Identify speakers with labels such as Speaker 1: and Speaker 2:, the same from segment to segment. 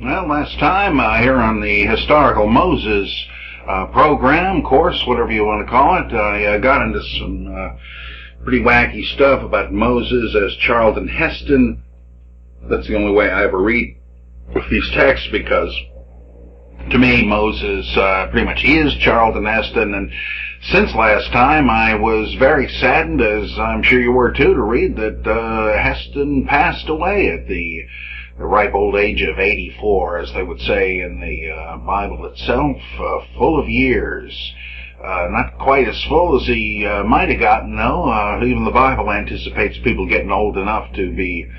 Speaker 1: Well, last time here on the Historical Moses program, course, whatever you want to call it, I got into some pretty wacky stuff about Moses as Charlton Heston. That's the only way I ever read these texts, because to me Moses pretty much is Charlton Heston. And since last time, I was very saddened, as I'm sure you were too, to read that Heston passed away at the ripe old age of 84, as they would say in the Bible itself, full of years. Not quite as full as he might have gotten, though. Even the Bible anticipates people getting old enough to be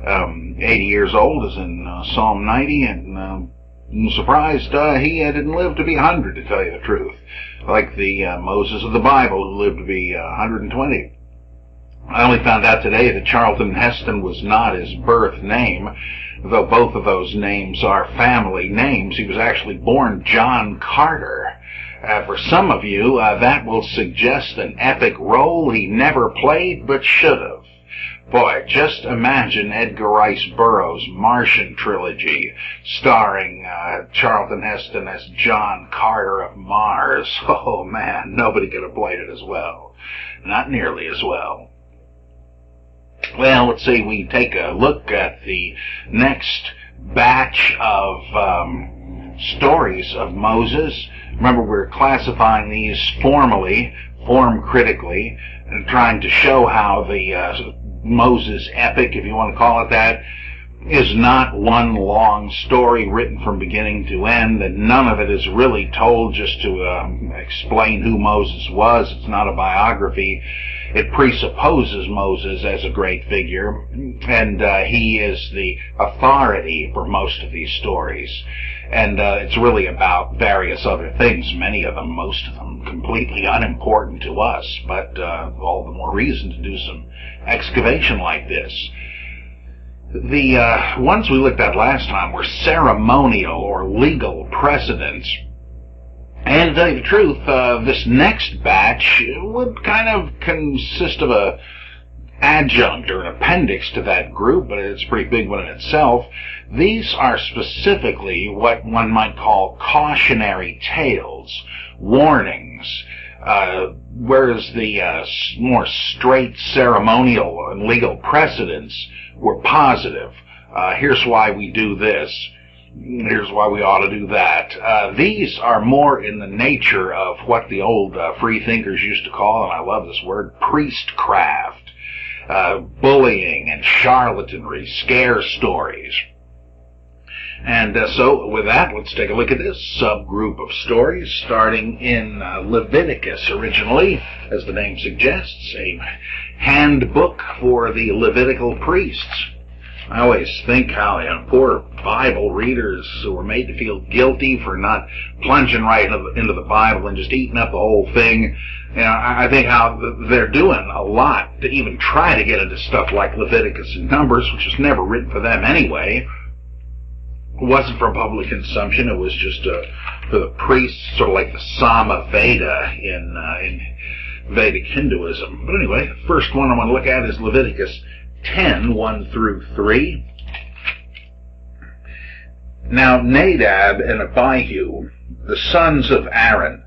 Speaker 1: 80 years old, as in Psalm 90, and I'm surprised he didn't live to be 100, to tell you the truth, like the Moses of the Bible, who lived to be 120. I only found out today that Charlton Heston was not his birth name, though both of those names are family names. He was actually born John Carter. For some of you, that will suggest an epic role he never played but should have. Boy, just imagine Edgar Rice Burroughs' Martian trilogy starring Charlton Heston as John Carter of Mars. Oh man, nobody could have played it as well. Not nearly as well. Well, let's see, we take a look at the next batch of stories of Moses. Remember, we're classifying these formally, form critically, and trying to show how the Moses epic, if you want to call it that, is not one long story written from beginning to end, and none of it is really told just to explain who Moses was. It's not a biography. It presupposes Moses as a great figure, and he is the authority for most of these stories. And it's really about various other things, many of them, most of them, completely unimportant to us, but all the more reason to do some excavation like this. The ones we looked at last time were ceremonial or legal precedents. And to tell you the truth, this next batch would kind of consist of a adjunct or an appendix to that group, but it's a pretty big one in itself. These are specifically what one might call cautionary tales, warnings, whereas the more straight ceremonial and legal precedents were positive. Here's why we do this. Here's why we ought to do that. These are more in the nature of what the old free thinkers used to call, and I love this word, priestcraft, bullying and charlatanry, scare stories. And so with that, let's take a look at this subgroup of stories, starting in Leviticus originally, as the name suggests, a handbook for the Levitical priests. I always think how poor Bible readers were made to feel guilty for not plunging right into the Bible and just eating up the whole thing. I think how they're doing a lot to even try to get into stuff like Leviticus and Numbers, which was never written for them anyway. It wasn't for public consumption. It was just for the priests, sort of like the Sama Veda in Vedic Hinduism. But anyway, the first one I want to look at is Leviticus 10, 1 through 3. Now Nadab and Abihu, the sons of Aaron,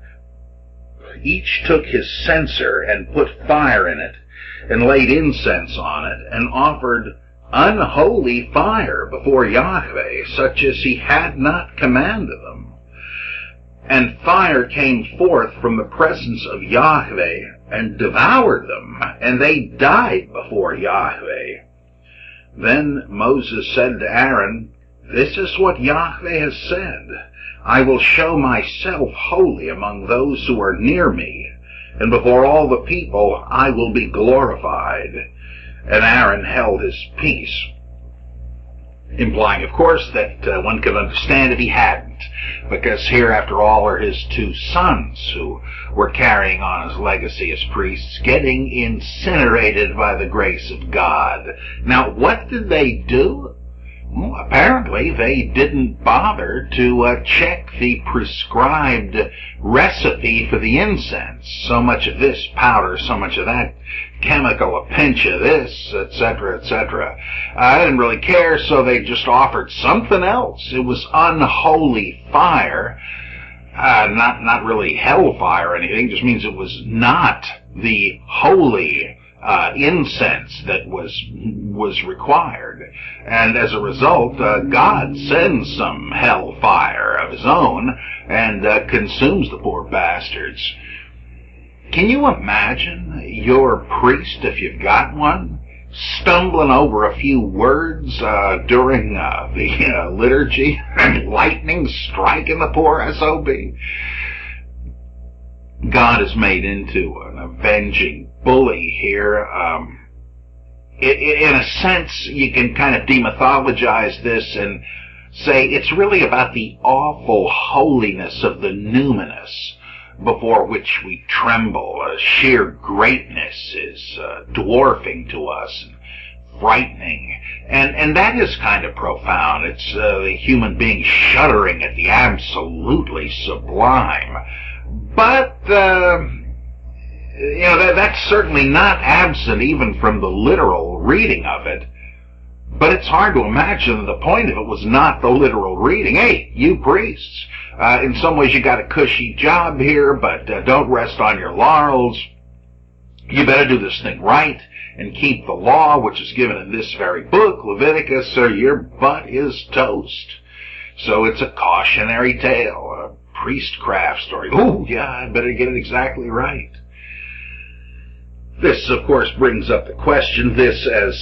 Speaker 1: each took his censer and put fire in it, and laid incense on it, and offered unholy fire before Yahweh, such as he had not commanded them. And fire came forth from the presence of Yahweh, and devoured them, and they died before Yahweh. Then Moses said to Aaron, "This is what Yahweh has said, I will show myself holy among those who are near me, and before all the people I will be glorified." And Aaron held his peace, implying, of course, that one could understand if he hadn't, because here, after all, are his two sons who were carrying on his legacy as priests, getting incinerated by the grace of God. Now, what did they do? Well, apparently they didn't bother to check the prescribed recipe for the incense. So much of this powder, so much of that chemical, a pinch of this, etc., etc. I didn't really care, so they just offered something else. It was unholy fire. Not really hellfire or anything, just means it was not the holy incense that was required. And as a result, God sends some hellfire of his own and consumes the poor bastards. Can you imagine your priest, if you've got one, stumbling over a few words during the liturgy and lightning striking the poor SOB? God is made into an avenging bully here. In a sense, you can kind of demythologize this and say it's really about the awful holiness of the numinous before which we tremble. Sheer greatness is dwarfing to us and frightening. And that is kind of profound. It's the human being shuddering at the absolutely sublime. But, that's certainly not absent even from the literal reading of it. But it's hard to imagine the point of it was not the literal reading. Hey, you priests, in some ways you got a cushy job here, but don't rest on your laurels. You better do this thing right and keep the law, which is given in this very book, Leviticus, or your butt is toast. So it's a cautionary tale, a priestcraft story. Oh, yeah, I better get it exactly right. This, of course, brings up the question, this as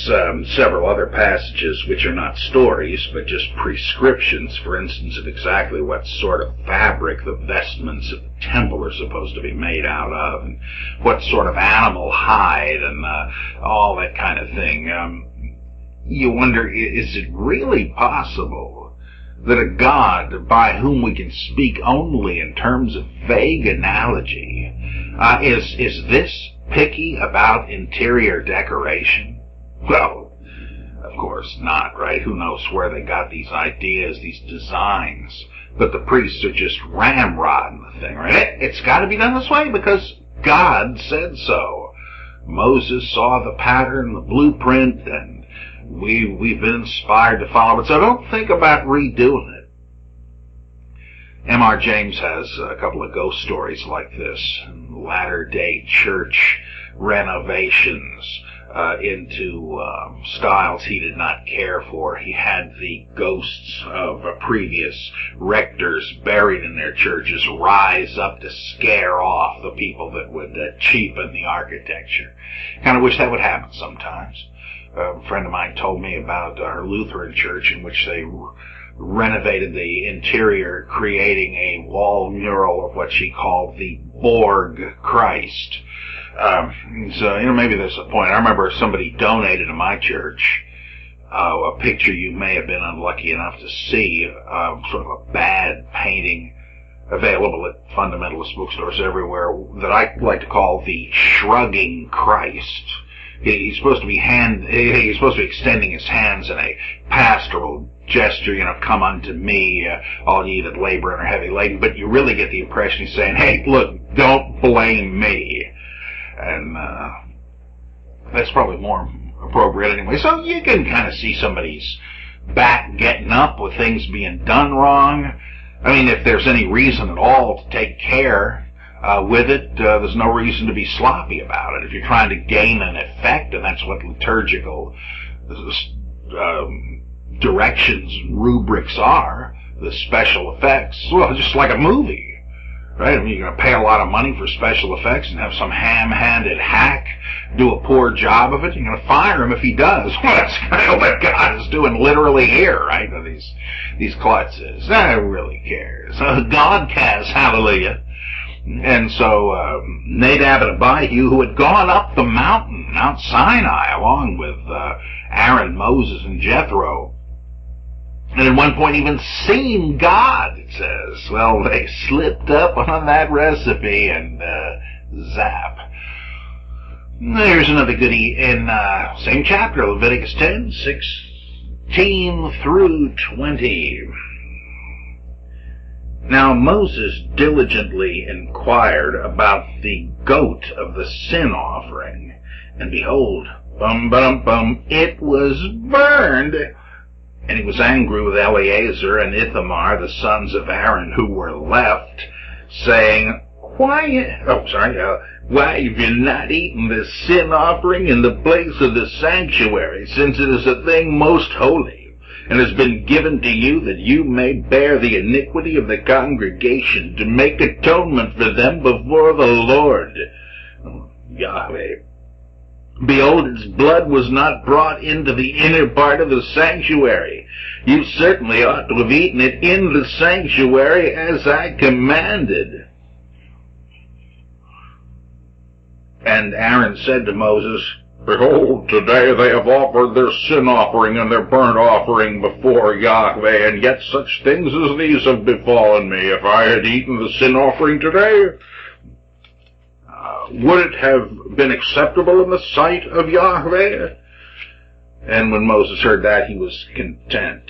Speaker 1: several other passages which are not stories, but just prescriptions, for instance, of exactly what sort of fabric the vestments of the temple are supposed to be made out of, and what sort of animal hide, and all that kind of thing. You wonder, is it really possible that a God by whom we can speak only in terms of vague analogy is this picky about interior decoration? Well, of course not, right? Who knows where they got these ideas, these designs? But the priests are just ramrodding the thing, right? It's got to be done this way because God said so. Moses saw the pattern, the blueprint, and we've been inspired to follow it. So don't think about redoing it. M.R. James has a couple of ghost stories like this. Latter-day church renovations into styles he did not care for. He had the ghosts of previous rectors buried in their churches rise up to scare off the people that would cheapen the architecture. Kind of wish that would happen sometimes. A friend of mine told me about our Lutheran church in which they renovated the interior, creating a wall mural of what she called the Borg Christ. So, maybe there's a point. I remember somebody donated to my church a picture you may have been unlucky enough to see, sort of a bad painting available at fundamentalist bookstores everywhere that I like to call the Shrugging Christ. He's supposed to be extending his hands in a pastoral gesture, come unto me, all ye that labor and are heavy laden, but you really get the impression he's saying, hey, look, don't blame me. And that's probably more appropriate anyway. So you can kind of see somebody's back getting up with things being done wrong. I mean, if there's any reason at all to take care with it, there's no reason to be sloppy about it. If you're trying to gain an effect, and that's what liturgical directions and rubrics are, the special effects, well, just like a movie, right? I mean, you're going to pay a lot of money for special effects and have some ham-handed hack do a poor job of it. You're going to fire him if he does. Well, that's kind of what God is doing literally here, right? These klutzes. Who really cares? God cares, hallelujah. And so Nadab and Abihu, who had gone up the mountain, Mount Sinai, along with Aaron, Moses, and Jethro, and at one point even seen God, it says. Well, they slipped up on that recipe and zap. There's another goodie in same chapter, Leviticus 10, 6 19 through 20. Now Moses diligently inquired about the goat of the sin offering, and behold, it was burned. And he was angry with Eleazar and Ithamar, the sons of Aaron, who were left, saying, Why have you not eaten the sin offering in the place of the sanctuary, since it is a thing most holy, and has been given to you that you may bear the iniquity of the congregation, to make atonement for them before the Lord? Yahweh, behold, its blood was not brought into the inner part of the sanctuary. You certainly ought to have eaten it in the sanctuary as I commanded. And Aaron said to Moses, Behold, today they have offered their sin offering and their burnt offering before Yahweh, and yet such things as these have befallen me. If I had eaten the sin offering today, would it have been acceptable in the sight of Yahweh? And when Moses heard that, he was content.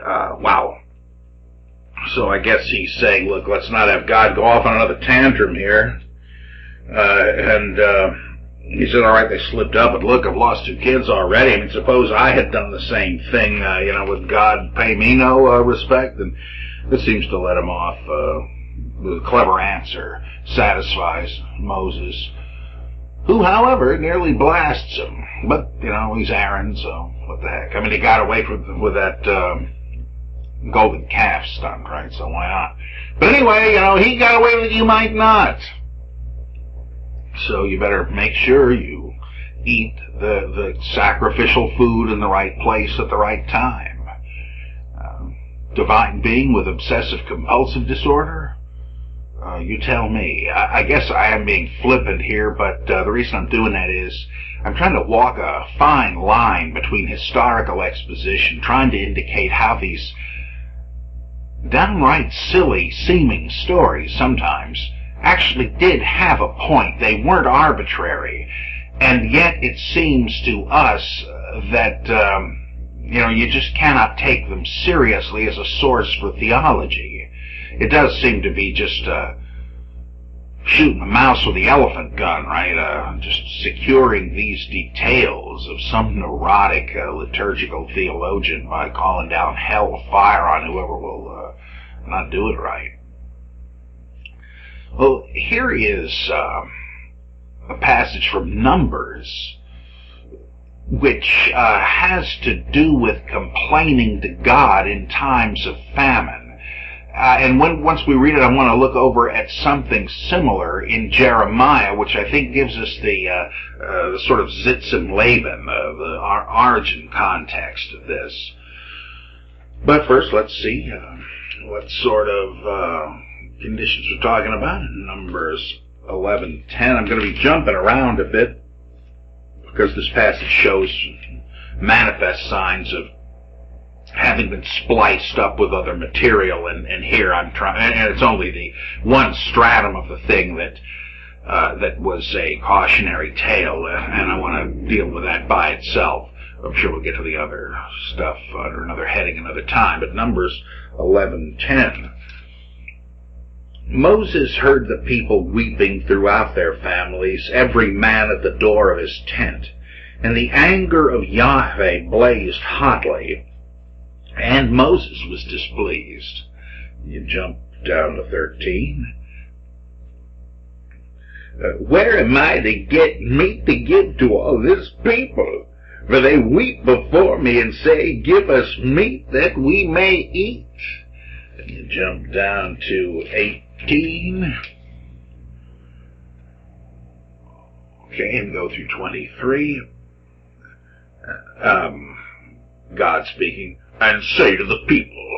Speaker 1: Wow. So I guess he's saying, look, let's not have God go off on another tantrum here. He said, all right, they slipped up, but look, I've lost 2 kids already. I mean, suppose I had done the same thing, would God pay me no respect? And this seems to let him off with a clever answer. Satisfies Moses, who, however, nearly blasts him. But, he's Aaron, so what the heck. I mean, he got away with that golden calf stunt, right? So why not? But anyway, he got away with it, you might not. So you better make sure you eat the sacrificial food in the right place at the right time. Divine being with obsessive-compulsive disorder? You tell me. I guess I am being flippant here, but the reason I'm doing that is I'm trying to walk a fine line between historical exposition, trying to indicate how these downright silly-seeming stories sometimes actually did have a point. They weren't arbitrary, and yet it seems to us that you just cannot take them seriously as a source for theology. It does seem to be just shooting a mouse with the elephant gun, right? Just securing these details of some neurotic liturgical theologian by calling down hell fire on whoever will not do it right. Well, here is a passage from Numbers, which has to do with complaining to God in times of famine. And once we read it, I want to look over at something similar in Jeremiah, which I think gives us the sort of Zitz and Laban, the origin context of this. But first, let's see what sort of conditions we're talking about in Numbers 11:10. I'm going to be jumping around a bit because this passage shows manifest signs of having been spliced up with other material, and here I'm trying, and it's only the one stratum of the thing that was a cautionary tale, and I want to deal with that by itself. I'm sure we'll get to the other stuff under another heading another time, but Numbers 11:10. Moses heard the people weeping throughout their families, every man at the door of his tent, and the anger of Yahweh blazed hotly, and Moses was displeased. You jump down to 13. Where am I to get meat to give to all this people? For they weep before me and say, Give us meat that we may eat. And you jump down to 18. Okay, and go through 23. God speaking, and say to the people,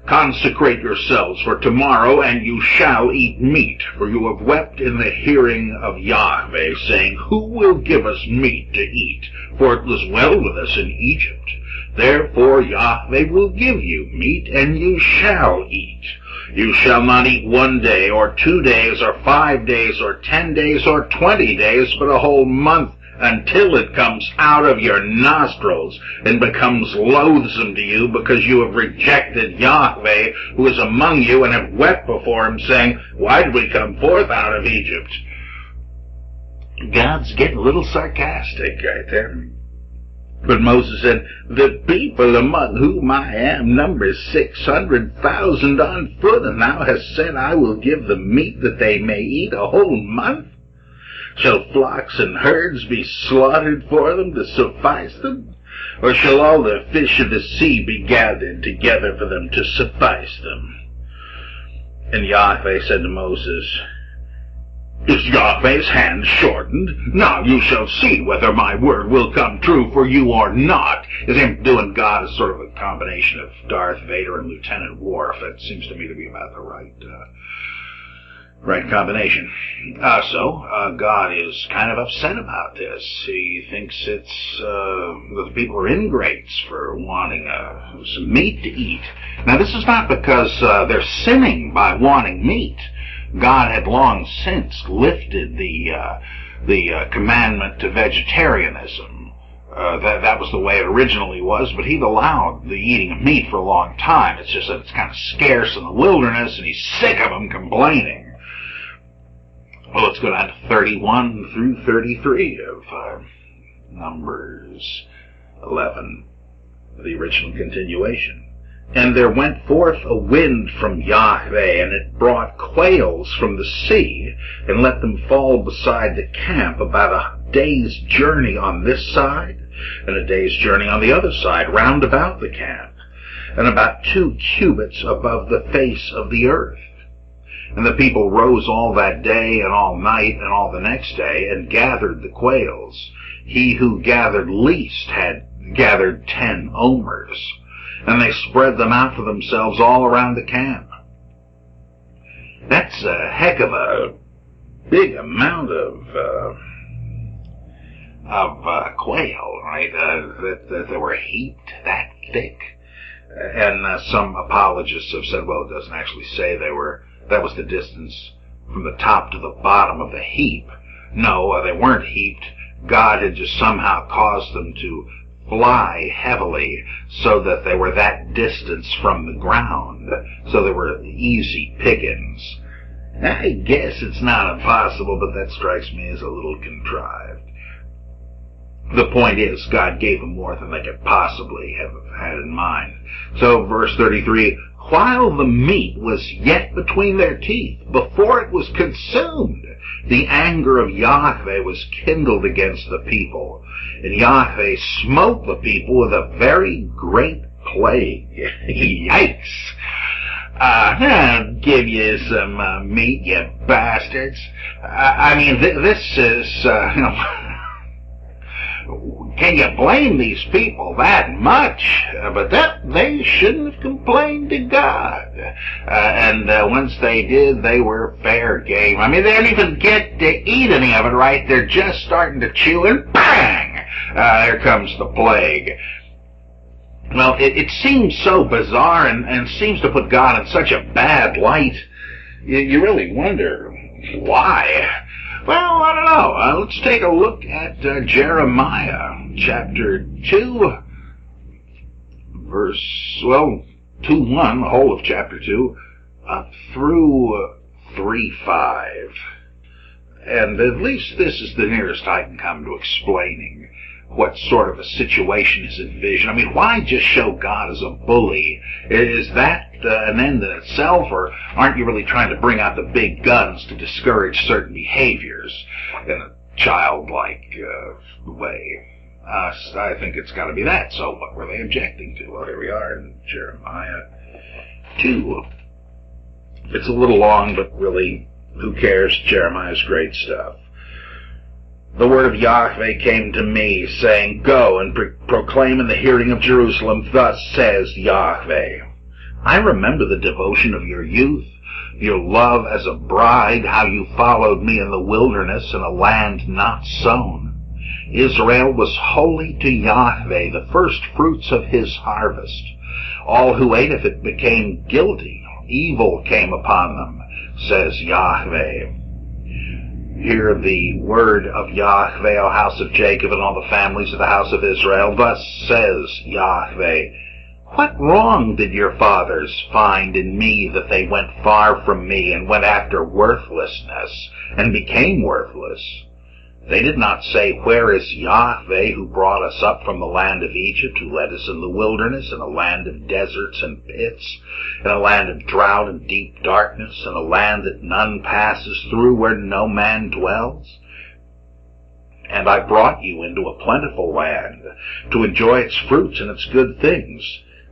Speaker 1: Consecrate yourselves for tomorrow, and you shall eat meat, for you have wept in the hearing of Yahweh, saying, Who will give us meat to eat? For it was well with us in Egypt. Therefore Yahweh will give you meat, and you shall eat. You shall not eat 1 day, or 2 days, or 5 days, or 10 days, or 20 days, but a whole month, until it comes out of your nostrils and becomes loathsome to you because you have rejected Yahweh who is among you and have wept before him, saying, why did we come forth out of Egypt? God's getting a little sarcastic right there. But Moses said, the people among whom I am number 600,000 on foot, and thou hast said, I will give them meat that they may eat a whole month. Shall flocks and herds be slaughtered for them to suffice them? Or shall all the fish of the sea be gathered together for them to suffice them? And Yahweh said to Moses, is Yahweh's hand shortened? Now you shall see whether my word will come true for you or not. Is him doing God as sort of a combination of Darth Vader and Lieutenant Worf. That seems to me to be about the right combination. So God is kind of upset about this. He thinks it's that the people are ingrates for wanting some meat to eat. Now this is not because they're sinning by wanting meat. God had long since lifted the commandment to vegetarianism. That was the way it originally was, but he'd allowed the eating of meat for a long time. It's just that it's kind of scarce in the wilderness, and he's sick of them complaining. Well, let's go down to 31 through 33 of Numbers 11, the original continuation. And there went forth a wind from Yahweh, and it brought quails from the sea, and let them fall beside the camp about a day's journey on this side, and a day's journey on the other side, round about the camp, and about 2 cubits above the face of the earth. And the people rose all that day, and all night, and all the next day, and gathered the quails. He who gathered least had gathered 10 omers. And they spread them out for themselves all around the camp. That's a heck of a big amount of quail, right? That they were heaped that thick. And some apologists have said, well, it doesn't actually say that was the distance from the top to the bottom of the heap. No, they weren't heaped. God had just somehow caused them to fly heavily so that they were that distance from the ground, so they were easy pickings. I guess it's not impossible, but that strikes me as a little contrived. The point is, God gave them more than they could possibly have had in mind. So, verse 33, while the meat was yet between their teeth, before it was consumed, the anger of Yahweh was kindled against the people, and Yahweh smote the people with a very great plague. Yikes! I'll give you some meat, you bastards. I mean, this is, can you blame these people that much? But they shouldn't have complained to God. And once they did, they were fair game. I mean, they didn't even get to eat any of it, right? They're just starting to chew, and bang! Here comes the plague. Well, it seems so bizarre and seems to put God in such a bad light. You really wonder why. Well, I don't know. Let's take a look at Jeremiah chapter 2, verse, 2:1, the whole of chapter 2, up through 3:5. And at least this is the nearest I can come to explaining what sort of a situation is envisioned. I mean, why just show God as a bully? Is that an end in itself, or aren't you really trying to bring out the big guns to discourage certain behaviors in a childlike way? I think it's got to be that. So what were they objecting to? Well, here we are in Jeremiah 2. It's a little long, but really, who cares? Jeremiah's great stuff. The word of Yahweh came to me, saying, Go and proclaim in the hearing of Jerusalem, Thus says Yahweh. I remember the devotion of your youth, your love as a bride, how you followed me in the wilderness in a land not sown. Israel was holy to Yahweh, the first fruits of his harvest. All who ate of it became guilty. Evil came upon them, says Yahweh. Hear the word of Yahweh, O house of Jacob, and all the families of the house of Israel. Thus says Yahweh, what wrong did your fathers find in me that they went far from me and went after worthlessness and became worthless? They did not say, where is Yahweh who brought us up from the land of Egypt, who led us in the wilderness, in a land of deserts and pits, in a land of drought and deep darkness, in a land that none passes through, where no man dwells? And I brought you into a plentiful land, to enjoy its fruits and its good things.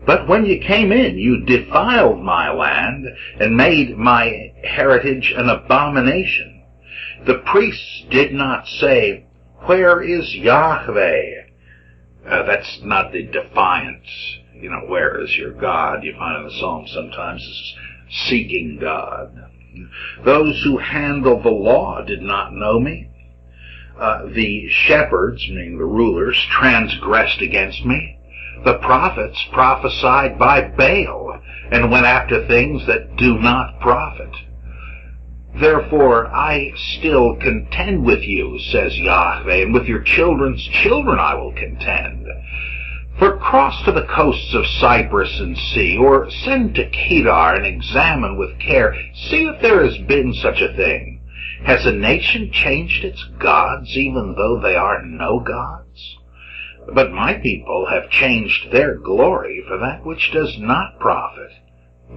Speaker 1: But when you came in, you defiled my land, and made my heritage an abomination. The priests did not say, where is Yahweh? That's not the defiance. Where is your God? You find in the Psalms sometimes is seeking God. Those who handle the law did not know me. The shepherds, meaning the rulers, transgressed against me. The prophets prophesied by Baal, and went after things that do not profit. Therefore I still contend with you, says Yahweh, and with your children's children I will contend. For cross to the coasts of Cyprus and see, or send to Kedar and examine with care, see if there has been such a thing. Has a nation changed its gods, even though they are no gods? But my people have changed their glory for that which does not profit.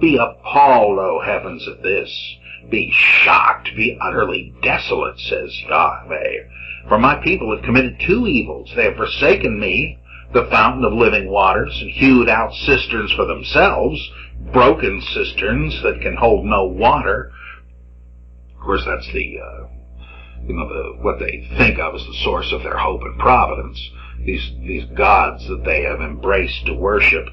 Speaker 1: Be appalled, O heavens, at this. Be shocked, be utterly desolate, says Yahweh. For my people have committed two evils. They have forsaken me, the fountain of living waters, and hewed out cisterns for themselves, broken cisterns that can hold no water. Of course, that's what they think of as the source of their hope and providence. These gods that they have embraced to worship.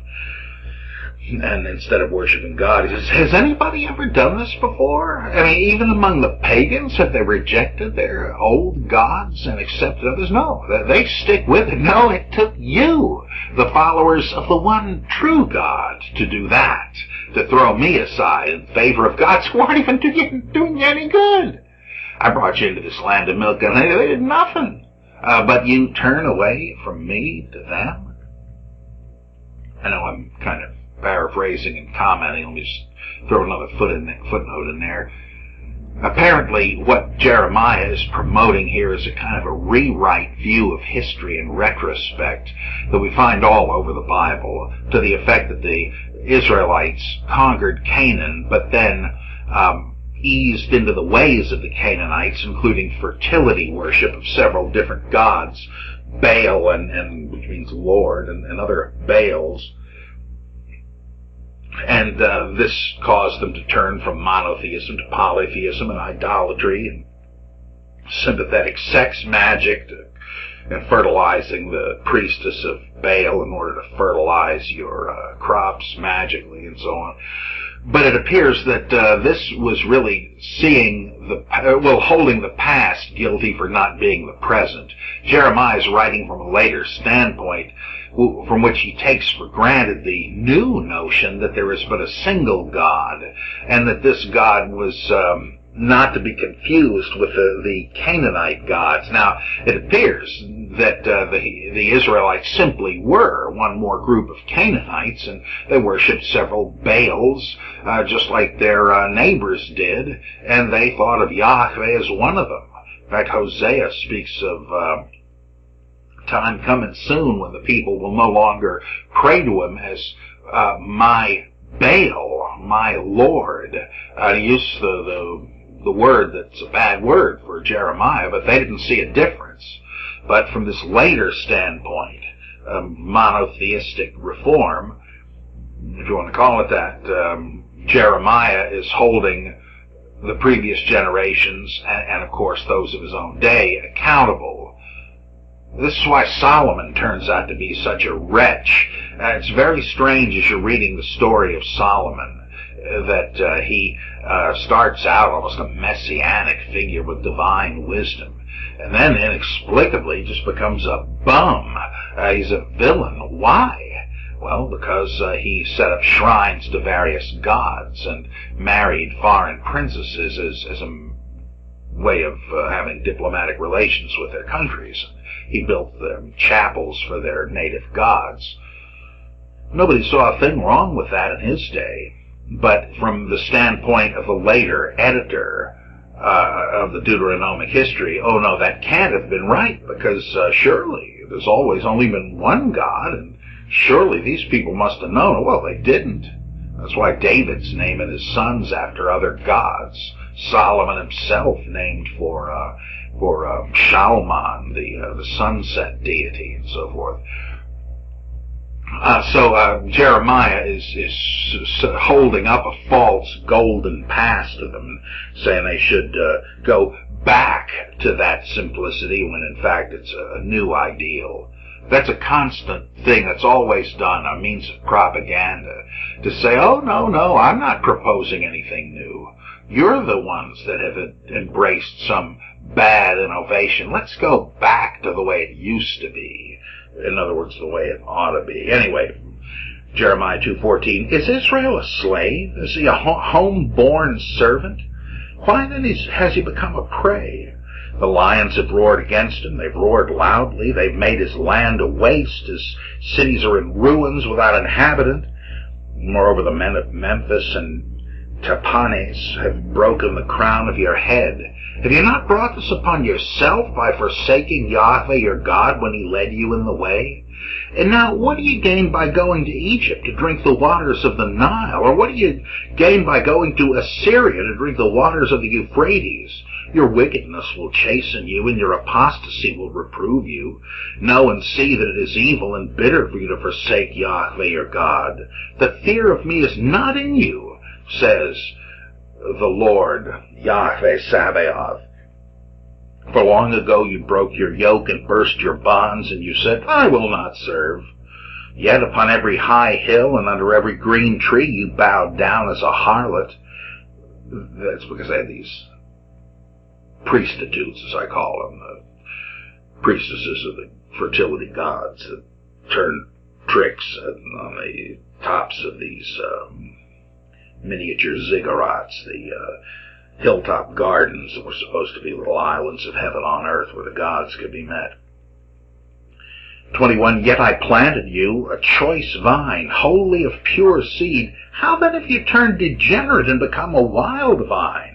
Speaker 1: And instead of worshiping God, he says, has anybody ever done this before? I mean, even among the pagans, have they rejected their old gods and accepted others? No, they stick with it. No, it took you, the followers of the one true God, to do that, to throw me aside in favor of gods who aren't even doing you any good. I brought you into this land of milk and honey. They did nothing. But you turn away from me to them? I know I'm kind of paraphrasing and commenting. Let me just throw another footnote in there. Apparently, what Jeremiah is promoting here is a kind of a rewrite view of history in retrospect that we find all over the Bible, to the effect that the Israelites conquered Canaan, but then eased into the ways of the Canaanites, including fertility worship of several different gods, Baal, and which means Lord, and other Baals. And this caused them to turn from monotheism to polytheism and idolatry and sympathetic sex magic and fertilizing the priestess of Baal in order to fertilize your crops magically and so on. But it appears that this was really holding the past guilty for not being the present. Jeremiah is writing from a later standpoint, from which he takes for granted the new notion that there is but a single God, and that this God was not to be confused with the Canaanite gods. Now, it appears that the Israelites simply were one more group of Canaanites, and they worshipped several Baals, just like their neighbors did, and they thought of Yahweh as one of them. In fact, Hosea speaks of time coming soon when the people will no longer pray to him as my Baal, my Lord. He used the word that's a bad word for Jeremiah, but they didn't see a difference. But from this later standpoint, monotheistic reform, if you want to call it that, Jeremiah is holding the previous generations, and of course those of his own day, accountable. This is why Solomon turns out to be such a wretch. It's very strange as you're reading the story of Solomon that he starts out almost a messianic figure with divine wisdom, and then inexplicably just becomes a bum. He's a villain. Why? Well, because he set up shrines to various gods and married foreign princesses as a way of having diplomatic relations with their countries. He built them chapels for their native gods. Nobody saw a thing wrong with that in his day, but from the standpoint of the later editor of the Deuteronomic history, oh no, that can't have been right, because surely there's always only been one God, and surely these people must have known. Well, they didn't. That's why David's naming his sons after other gods. Solomon himself named for Shalman, the sunset deity, and so forth. So Jeremiah is holding up a false golden past to them, saying they should go back to that simplicity when in fact it's a new ideal. That's a constant thing that's always done, a means of propaganda, to say, oh, no, I'm not proposing anything new. You're the ones that have embraced some bad innovation. Let's go back to the way it used to be. In other words, the way it ought to be. Anyway, Jeremiah 2:14, is Israel a slave? Is he a home-born servant? Why then has he become a prey? The lions have roared against him. They've roared loudly. They've made his land a waste. His cities are in ruins without inhabitant. Moreover, the men of Memphis and Tapanes have broken the crown of your head. Have you not brought this upon yourself by forsaking Yahweh your God when he led you in the way? And now what do you gain by going to Egypt to drink the waters of the Nile? Or what do you gain by going to Assyria to drink the waters of the Euphrates? Your wickedness will chasten you, and your apostasy will reprove you. Know and see that it is evil and bitter for you to forsake Yahweh your God. The fear of me is not in you, says the Lord, Yahweh Sabaoth. For long ago you broke your yoke and burst your bonds, and you said, I will not serve. Yet upon every high hill and under every green tree you bowed down as a harlot. That's because I had these priestitudes, as I call them, the priestesses of the fertility gods that turn tricks on the tops of these miniature ziggurats, the hilltop gardens that were supposed to be little islands of heaven on earth where the gods could be met. 21, yet I planted you, a choice vine, wholly of pure seed. How then have you turned degenerate and become a wild vine?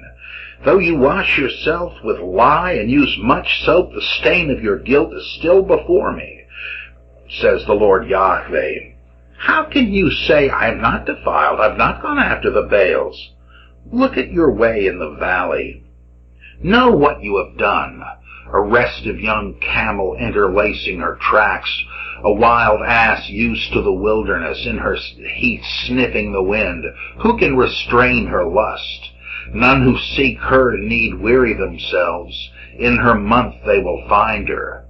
Speaker 1: Though you wash yourself with lye and use much soap, the stain of your guilt is still before me, says the Lord Yahweh. How can you say, I am not defiled, I've not gone after the Baals? Look at your way in the valley. Know what you have done. A restive young camel interlacing her tracks, a wild ass used to the wilderness, in her heat sniffing the wind. Who can restrain her lust? None who seek her need weary themselves. In her month they will find her.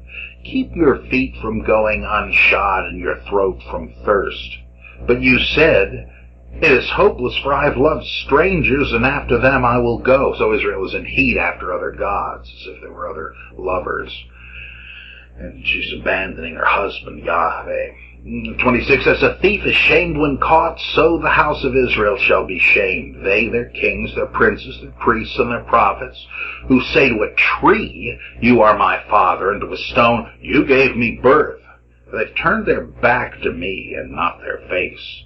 Speaker 1: Keep your feet from going unshod and your throat from thirst. But you said, it is hopeless, for I have loved strangers, and after them I will go. So Israel is in heat after other gods, as if there were other lovers. And she's abandoning her husband, Yahweh. 26, as a thief is shamed when caught, so the house of Israel shall be shamed. They, their kings, their princes, their priests, and their prophets, who say to a tree, you are my father, and to a stone, you gave me birth. They've turned their back to me, and not their face.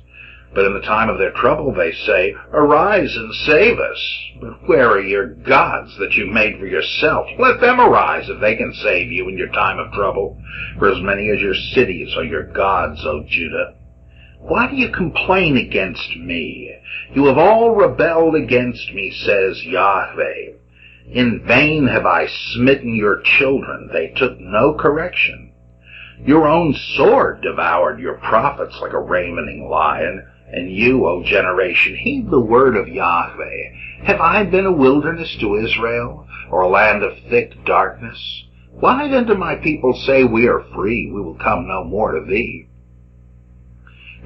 Speaker 1: But in the time of their trouble they say, arise and save us. But where are your gods that you made for yourself? Let them arise if they can save you in your time of trouble. For as many as your cities are your gods, O Judah. Why do you complain against me? You have all rebelled against me, says Yahweh. In vain have I smitten your children. They took no correction. Your own sword devoured your prophets like a ravening lion. And you, O generation, heed the word of Yahweh. Have I been a wilderness to Israel, or a land of thick darkness? Why then do my people say, we are free, we will come no more to thee?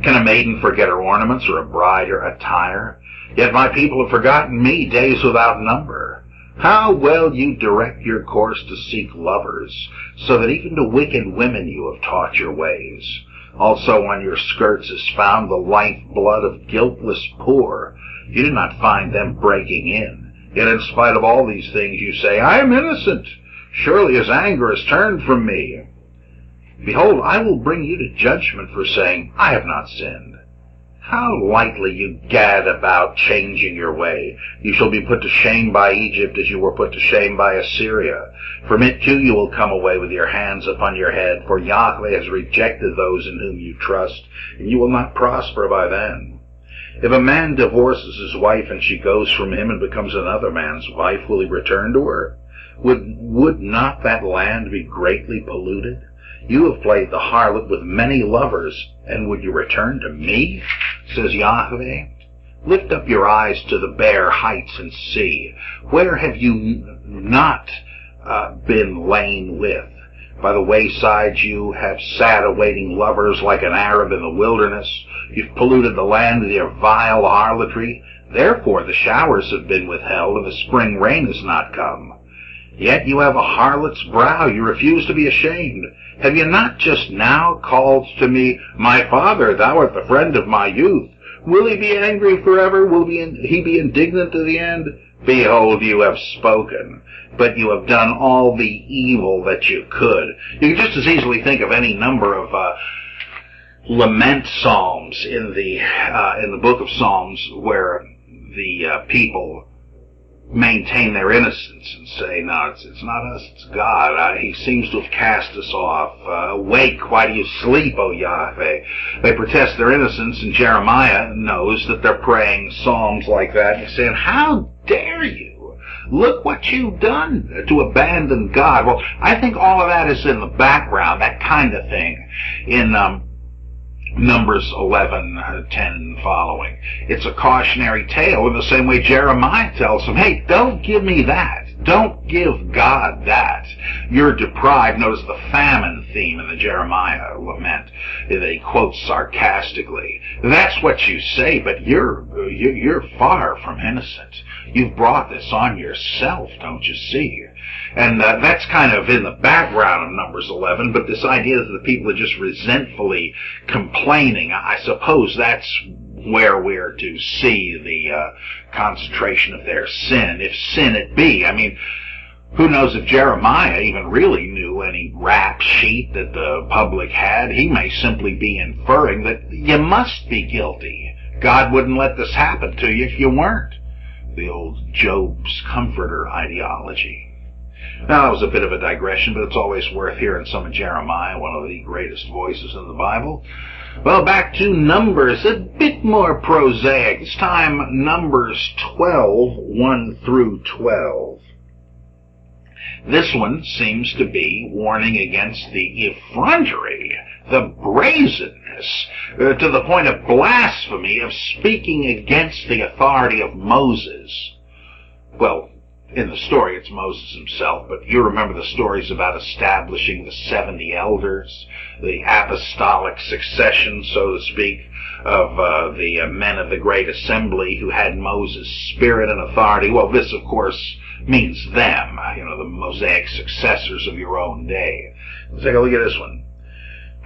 Speaker 1: Can a maiden forget her ornaments, or a bride her attire? Yet my people have forgotten me days without number. How well you direct your course to seek lovers, so that even to wicked women you have taught your ways. Also on your skirts is found the life blood of guiltless poor. You did not find them breaking in. Yet in spite of all these things you say, I am innocent. Surely his anger is turned from me. Behold, I will bring you to judgment for saying, I have not sinned. How lightly you gad about changing your way. You shall be put to shame by Egypt as you were put to shame by Assyria. From it too you will come away with your hands upon your head, for Yahweh has rejected those in whom you trust, and you will not prosper by them. If a man divorces his wife and she goes from him and becomes another man's wife, will he return to her? Would not that land be greatly polluted? You have played the harlot with many lovers, and would you return to me? Says Yahweh. Lift up your eyes to the bare heights and see. Where have you not been lain with? By the wayside you have sat awaiting lovers like an Arab in the wilderness. You've polluted the land with your vile harlotry. Therefore the showers have been withheld, and the spring rain has not come. Yet you have a harlot's brow. You refuse to be ashamed. Have you not just now called to me, My father, thou art the friend of my youth? Will he be angry forever? Will he be indignant to the end? Behold, you have spoken, but you have done all the evil that you could. You can just as easily think of any number of lament psalms in the book of Psalms where the people maintain their innocence and say, no, it's not us, it's God. He seems to have cast us off. Awake, why do you sleep, O Yahweh? They protest their innocence, and Jeremiah knows that they're praying psalms like that, and he's saying, how dare you? Look what you've done to abandon God. Well, I think all of that is in the background, that kind of thing, in Numbers 11:10 and following. It's a cautionary tale in the same way Jeremiah tells them, hey, don't give me that. Don't give God that. You're deprived. Notice the famine theme in the Jeremiah lament that he quotes sarcastically. That's what you say, but you're far from innocent. You've brought this on yourself, don't you see? And that's kind of in the background of Numbers 11, but this idea that the people are just resentfully complaining, I suppose that's where we're to see the concentration of their sin, if sin it be. I mean, who knows if Jeremiah even really knew any rap sheet that the public had? He may simply be inferring that you must be guilty. God wouldn't let this happen to you if you weren't. The old Job's comforter ideology. Now, that was a bit of a digression, but it's always worth hearing some of Jeremiah, one of the greatest voices in the Bible. Well, back to Numbers, a bit more prosaic. This time, Numbers 12, 1 through 12. This one seems to be warning against the effrontery, the brazenness, to the point of blasphemy of speaking against the authority of Moses. Well, in the story, it's Moses himself, but you remember the stories about establishing the 70 elders, the apostolic succession, so to speak, of the men of the great assembly who had Moses' spirit and authority. Well, this, of course, means them, the Mosaic successors of your own day. Let's take a look at this one.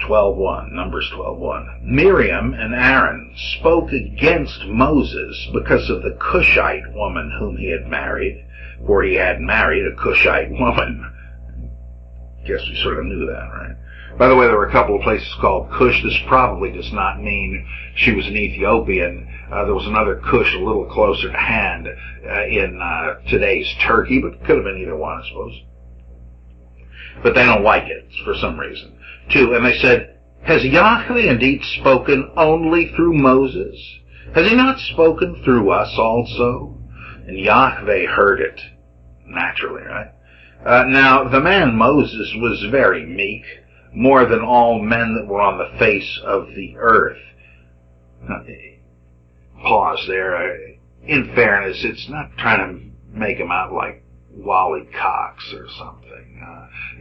Speaker 1: 12:1, Numbers 12:1. Miriam and Aaron spoke against Moses because of the Cushite woman whom he had married, for he had married a Cushite woman. Guess we sort of knew that, right? By the way, there were a couple of places called Cush. This probably does not mean she was an Ethiopian. There was another Cush a little closer to hand in today's Turkey, but could have been either one, I suppose. But they don't like it for some reason. 2, and they said, has Yahweh indeed spoken only through Moses? Has he not spoken through us also? And Yahweh heard it, naturally, right? Now, the man Moses was very meek, more than all men that were on the face of the earth. Pause there. In fairness, it's not trying to make him out like Wally Cox or something.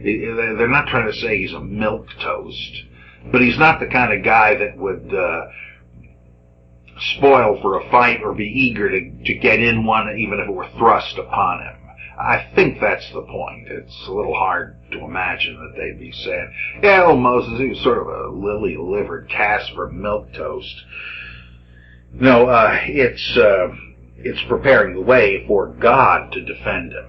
Speaker 1: They're not trying to say he's a milquetoast, but he's not the kind of guy that would spoil for a fight or be eager to get in one even if it were thrust upon him. I think that's the point. It's a little hard to imagine that they'd be saying, yeah, old Moses, he was sort of a lily-livered Casper milquetoast. No, it's preparing the way for God to defend him.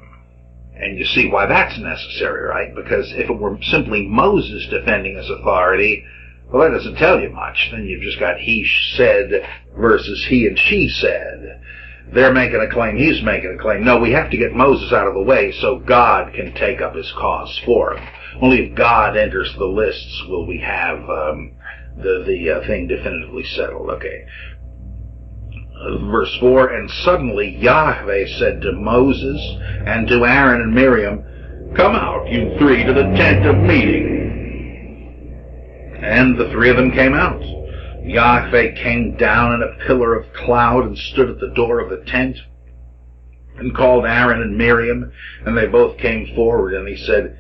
Speaker 1: And you see why that's necessary, right? Because if it were simply Moses defending his authority, well, that doesn't tell you much. Then you've just got he said versus he and she said. They're making a claim, he's making a claim. No, we have to get Moses out of the way so God can take up his cause for him. Only if God enters the lists will we have the thing definitively settled. Okay. Verse 4, and suddenly Yahweh said to Moses and to Aaron and Miriam, come out, you three, to the tent of meeting. And the three of them came out. Yahweh came down in a pillar of cloud and stood at the door of the tent and called Aaron and Miriam, and they both came forward, and he said,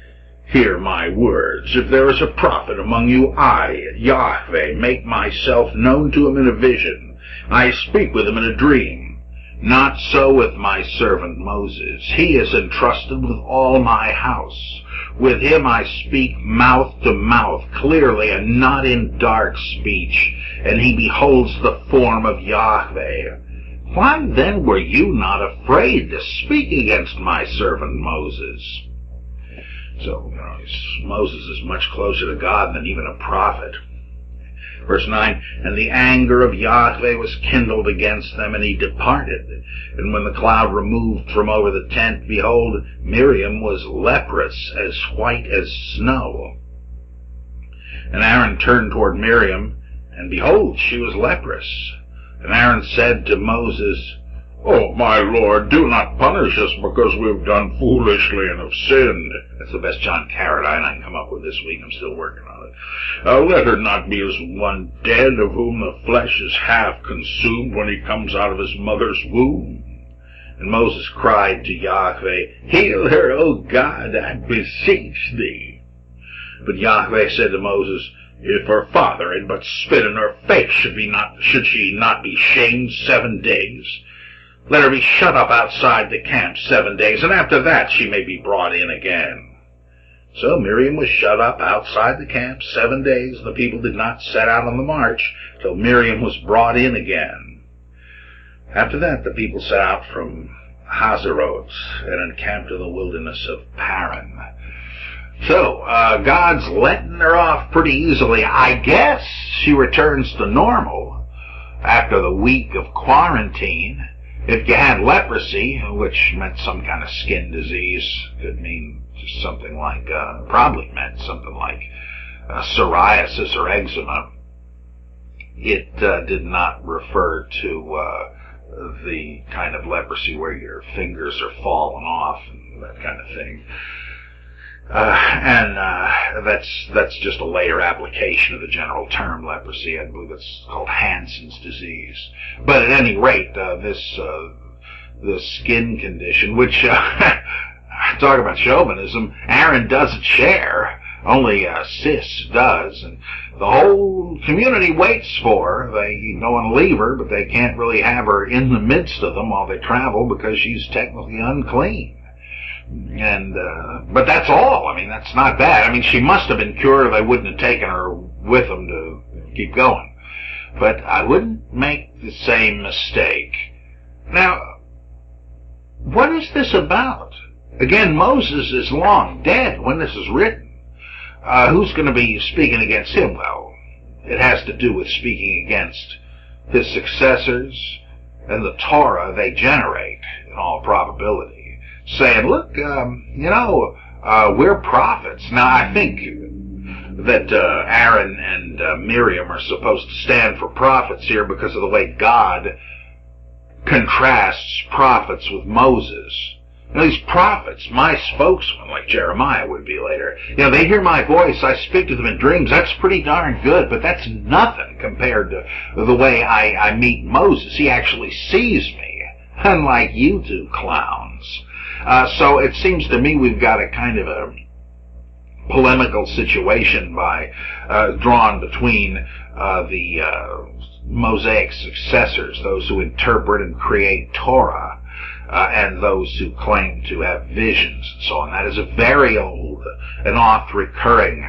Speaker 1: hear my words. If there is a prophet among you, I, Yahweh, make myself known to him in a vision. I speak with him in a dream. Not so with my servant Moses. He is entrusted with all my house. With him I speak mouth to mouth, clearly and not in dark speech, and he beholds the form of Yahweh. Why then were you not afraid to speak against my servant Moses? So, Moses is much closer to God than even a prophet. Verse 9, and the anger of Yahweh was kindled against them, and he departed. And when the cloud removed from over the tent, behold, Miriam was leprous, as white as snow. And Aaron turned toward Miriam, and behold, she was leprous. And Aaron said to Moses, oh, my Lord, do not punish us because we have done foolishly and have sinned. That's the best John Carradine I can come up with this week. I'm still working on it. Let her not be as one dead of whom the flesh is half consumed when he comes out of his mother's womb. And Moses cried to Yahweh, heal her, O God, I beseech thee. But Yahweh said to Moses, if her father had but spit in her face, should she not be shamed 7 days? Let her be shut up outside the camp 7 days, and after that she may be brought in again. So Miriam was shut up outside the camp 7 days. The people did not set out on the march till Miriam was brought in again. After that the people set out from Hazeroth and encamped in the wilderness of Paran. So, God's letting her off pretty easily. I guess she returns to normal after the week of quarantine. If you had leprosy, which meant some kind of skin disease, could mean just something like, probably meant something like psoriasis or eczema. It did not refer to the kind of leprosy where your fingers are falling off and that kind of thing. That's just a later application of the general term leprosy. I believe it's called Hansen's disease. But at any rate, the skin condition, which talk about chauvinism, Aaron doesn't share. Only Sis does, and the whole community waits for her. They don't want to leave her, but they can't really have her in the midst of them while they travel because she's technically unclean. And but that's all. I mean, that's not bad. I mean, she must have been cured, or they wouldn't have taken her with them to keep going. But I wouldn't make the same mistake. Now, what is this about? Again, Moses is long dead when this is written. Who's going to be speaking against him? Well, it has to do with speaking against his successors and the Torah they generate, in all probability, saying, look, we're prophets. Now, I think that Aaron and Miriam are supposed to stand for prophets here because of the way God contrasts prophets with Moses. Now, these prophets, my spokesman, like Jeremiah would be later, they hear my voice, I speak to them in dreams. That's pretty darn good, but that's nothing compared to the way I meet Moses. He actually sees me, unlike you two clowns. So it seems to me we've got a kind of a polemical situation drawn between the Mosaic successors, those who interpret and create Torah, and those who claim to have visions and so on. That is a very old and oft-recurring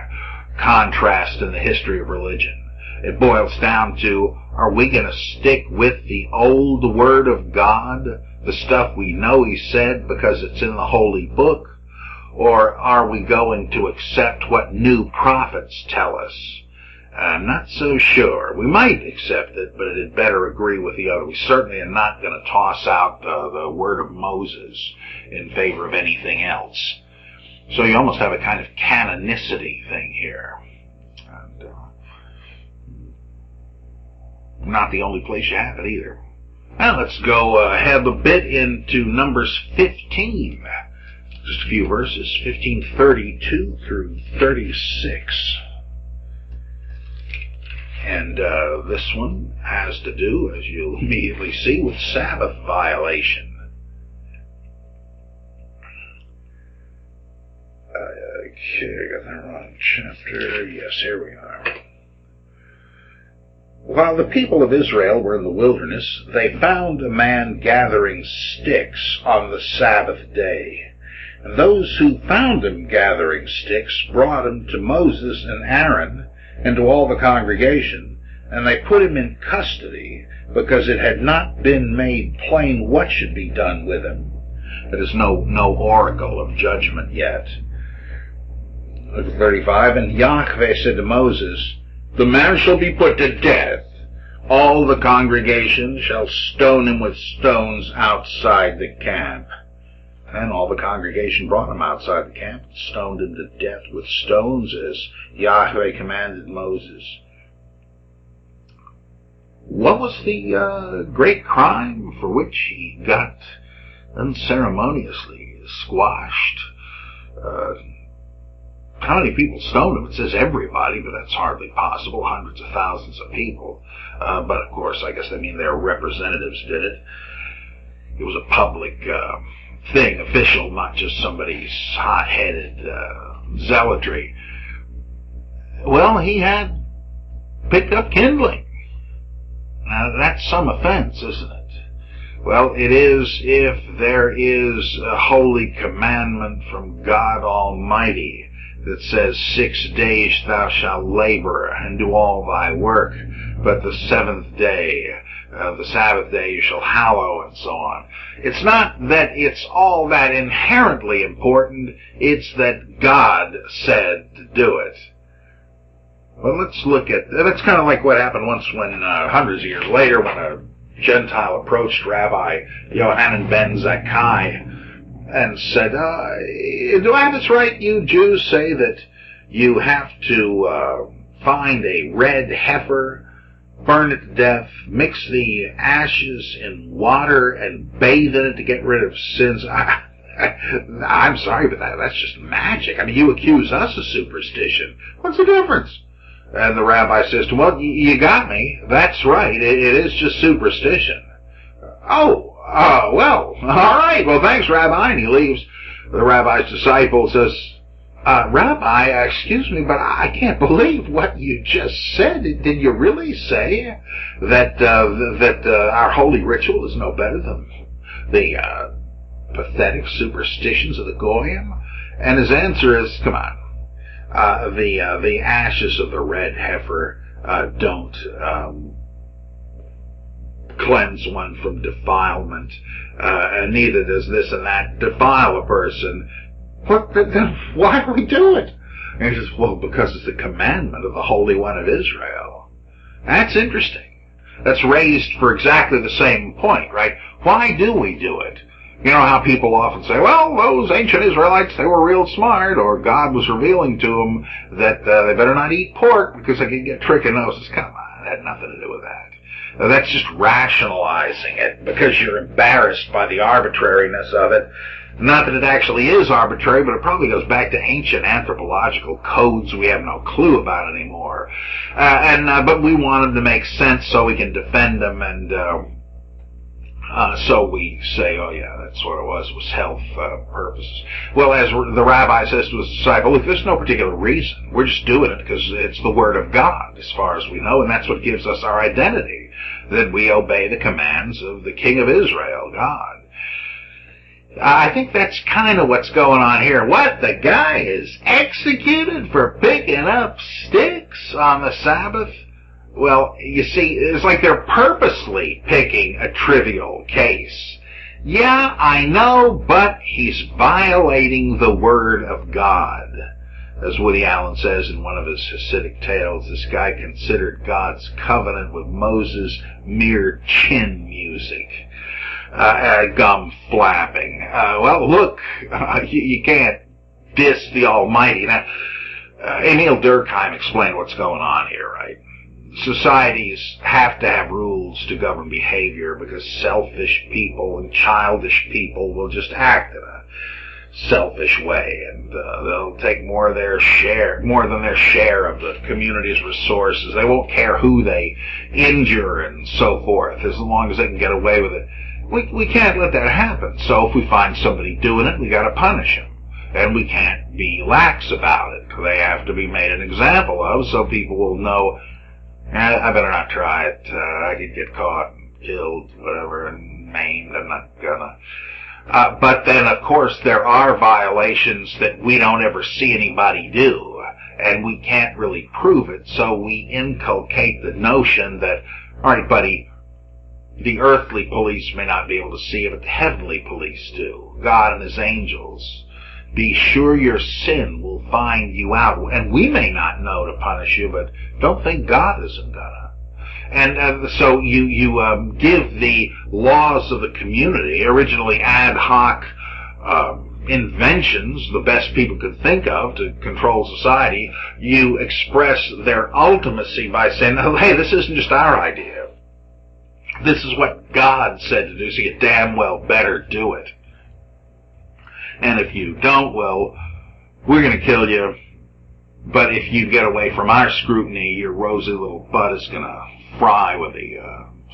Speaker 1: contrast in the history of religion. it boils down to, are we going to stick with the old Word of God, the stuff we know He said because it's in the Holy Book, or are we going to accept what new prophets tell us? I'm not so sure. We might accept it, but it had better agree with the other. We certainly are not going to toss out the Word of Moses in favor of anything else. So you almost have a kind of canonicity thing here. And not the only place you have it either. Now let's go ahead a bit into Numbers 15. Just a few verses, 15:32 through 36. And this one has to do, as you'll immediately see, with Sabbath violation. Okay, I got the wrong chapter. Yes, here we are. While the people of Israel were in the wilderness, they found a man gathering sticks on the Sabbath day. And those who found him gathering sticks brought him to Moses and Aaron and to all the congregation, and they put him in custody because it had not been made plain what should be done with him. There is no oracle of judgment yet. Look at 35. And Yahweh said to Moses, the man shall be put to death. All the congregation shall stone him with stones outside the camp. And all the congregation brought him outside the camp and stoned him to death with stones as Yahweh commanded Moses. What was the great crime for which he got unceremoniously squashed? How many people stoned him? It says everybody, but that's hardly possible. Hundreds of thousands of people. But of course, I guess they mean their representatives did it. It was a public thing, official, not just somebody's hot-headed zealotry. Well, he had picked up kindling. Now, that's some offense, isn't it? Well, it is if there is a holy commandment from God Almighty that says 6 days thou shalt labor and do all thy work, but the seventh day, the Sabbath day, you shall hallow, and so on. It's not that it's all that inherently important, it's that God said to do it. Well, let's look at, that's kind of like what happened once when, hundreds of years later, when a Gentile approached Rabbi Yohanan ben Zakkai and said, do I have this right? You Jews say that you have to find a red heifer, burn it to death, mix the ashes in water, and bathe in it to get rid of sins. I'm sorry, but that's just magic. I mean, you accuse us of superstition. What's the difference? And the rabbi says to him, well, you got me. That's right. It is just superstition. Well, all right. Well, thanks, Rabbi. And he leaves. The rabbi's disciple says, Rabbi, excuse me, but I can't believe what you just said. Did you really say that our holy ritual is no better than the pathetic superstitions of the Goyim? And his answer is, come on. The ashes of the red heifer don't cleanse one from defilement, and neither does this and that defile a person. Then why do we do it? And he says, well, because it's the commandment of the Holy One of Israel. That's interesting. That's raised for exactly the same point, right? Why do we do it? You know how people often say, well, those ancient Israelites, they were real smart, or God was revealing to them that they better not eat pork because they can get trichinosis. Come on, it had nothing to do with that. That's just rationalizing it because you're embarrassed by the arbitrariness of it. Not that it actually is arbitrary, but it probably goes back to ancient anthropological codes we have no clue about anymore. But we want them to make sense so we can defend them, and so we say, oh yeah, that's what it was health purposes. Well, as the rabbi says to his disciple, look, there's no particular reason. We're just doing it because it's the Word of God, as far as we know, and that's what gives us our identity, that we obey the commands of the King of Israel, God. I think that's kind of what's going on here. What? The guy is executed for picking up sticks on the Sabbath? Well, you see, it's like they're purposely picking a trivial case. Yeah, I know, but he's violating the Word of God. As Woody Allen says in one of his Hasidic tales, this guy considered God's covenant with Moses mere chin music. Gum flapping. Well, look, you can't diss the Almighty. Now, Emil Durkheim explained what's going on here, right? Societies have to have rules to govern behavior because selfish people and childish people will just act in a selfish way, and they'll take more than their share of the community's resources. They won't care who they injure and so forth, as long as they can get away with it. We can't let that happen. So if we find somebody doing it, we got to punish them. And we can't be lax about it. They have to be made an example of, so people will know, I better not try it. I could get caught and killed, whatever, and maimed. I'm not gonna. But then, of course, there are violations that we don't ever see anybody do, and we can't really prove it, so we inculcate the notion that, all right, buddy, the earthly police may not be able to see it, but the heavenly police do. God and his angels. Be sure your sin will find you out. And we may not know to punish you, but don't think God isn't gonna. And so you give the laws of the community, originally ad hoc inventions, the best people could think of to control society, you express their ultimacy by saying, oh, hey, this isn't just our idea. This is what God said to do, so you damn well better do it. And if you don't, well, we're going to kill you. But if you get away from our scrutiny, your rosy little butt is going to fry with the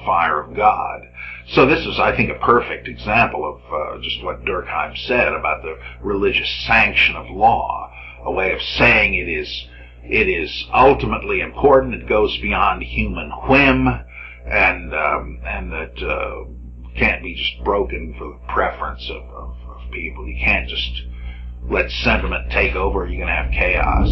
Speaker 1: fire of God. So this is, I think, a perfect example of just what Durkheim said about the religious sanction of law, a way of saying it is ultimately important. It goes beyond human whim, and that can't be just broken for the preference of people. You can't just let sentiment take over. You're going to have chaos.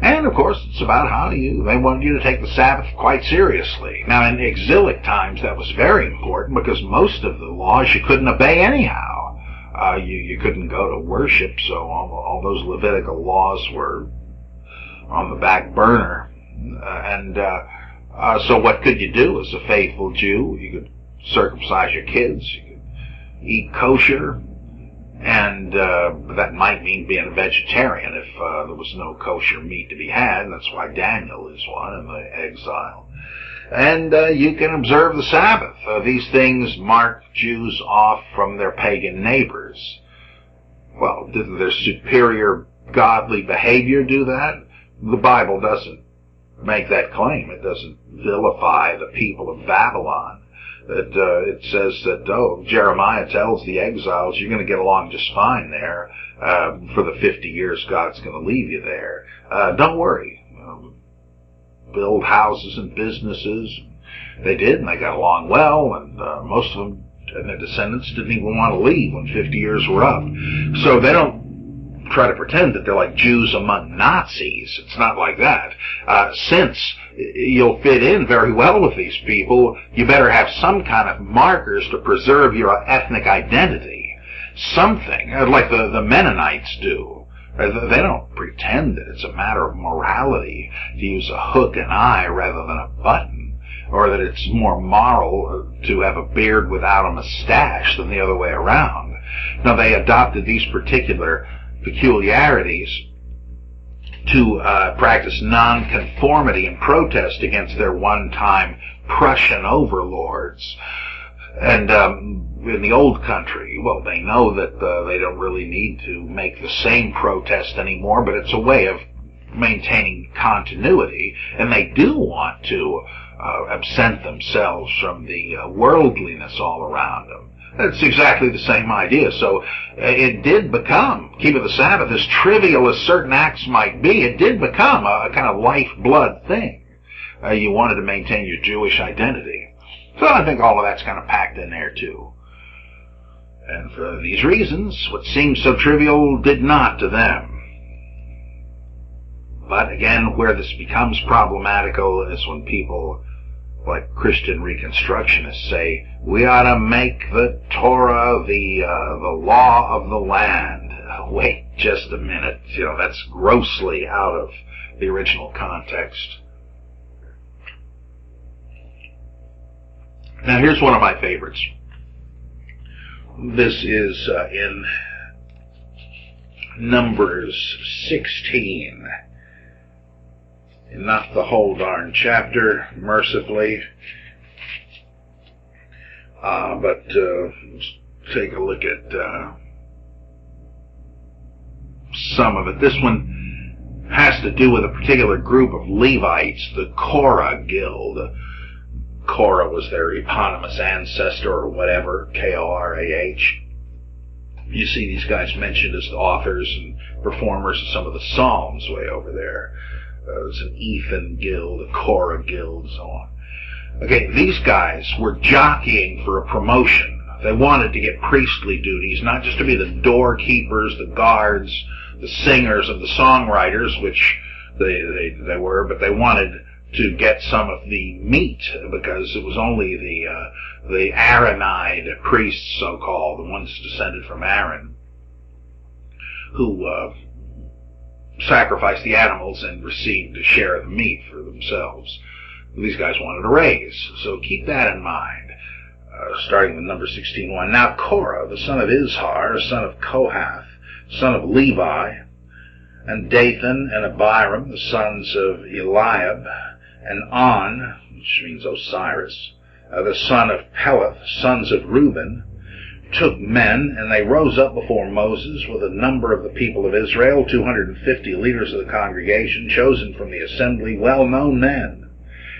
Speaker 1: And, of course, it's about they wanted you to take the Sabbath quite seriously. Now, in exilic times, that was very important because most of the laws you couldn't obey anyhow. You couldn't go to worship, so all those Levitical laws were on the back burner. So what could you do as a faithful Jew? You could circumcise your kids. You could eat kosher. And that might mean being a vegetarian if there was no kosher meat to be had. And that's why Daniel is one in the exile. And you can observe the Sabbath. These things mark Jews off from their pagan neighbors. Well, did their superior godly behavior do that? The Bible doesn't make that claim. It doesn't vilify the people of Babylon. It says that, Jeremiah tells the exiles, you're going to get along just fine there. For the 50 years God's going to leave you there. Don't worry. Build houses and businesses. They did, and they got along well, and most of them and their descendants didn't even want to leave when 50 years were up. So they don't try to pretend that they're like Jews among Nazis. It's not like that. Since you'll fit in very well with these people, you better have some kind of markers to preserve your ethnic identity. Something, like the Mennonites do. They don't pretend that it's a matter of morality to use a hook and eye rather than a button, or that it's more moral to have a beard without a mustache than the other way around. No, they adopted these particular peculiarities to practice nonconformity and protest against their one-time Prussian overlords. And in the old country, well, they know that they don't really need to make the same protest anymore, but it's a way of maintaining continuity, and they do want to absent themselves from the worldliness all around them. It's exactly the same idea. So it did become, keeping the Sabbath, as trivial as certain acts might be, it did become a kind of lifeblood thing. You wanted to maintain your Jewish identity. So I think all of that's kind of packed in there too. And for these reasons, what seemed so trivial did not to them. But again, where this becomes problematical is when people like Christian Reconstructionists say, we ought to make the Torah the law of the land. Wait just a minute. That's grossly out of the original context. Now here's one of my favorites. This is in Numbers 16. Not the whole darn chapter, mercifully, but let's take a look at some of it. This one has to do with a particular group of Levites, the Korah Guild. Korah was their eponymous ancestor or whatever, K-O-R-A-H. You see these guys mentioned as the authors and performers of some of the Psalms way over there. There's an Ethan Guild, a Korah Guild, and so on. Okay, these guys were jockeying for a promotion. They wanted to get priestly duties, not just to be the doorkeepers, the guards, the singers, and the songwriters, which they were, but they wanted to get some of the meat, because it was only the Aaronide priests, so-called, the ones descended from Aaron, who sacrificed the animals and received a share of the meat for themselves. These guys wanted a raise, so keep that in mind. Starting with number 16:1. Now Korah, the son of Izhar, son of Kohath, son of Levi, and Dathan and Abiram, the sons of Eliab, and On, which means Osiris, the son of Peleth, sons of Reuben, took men, and they rose up before Moses with a number of the people of Israel, 250 leaders of the congregation, chosen from the assembly, well-known men.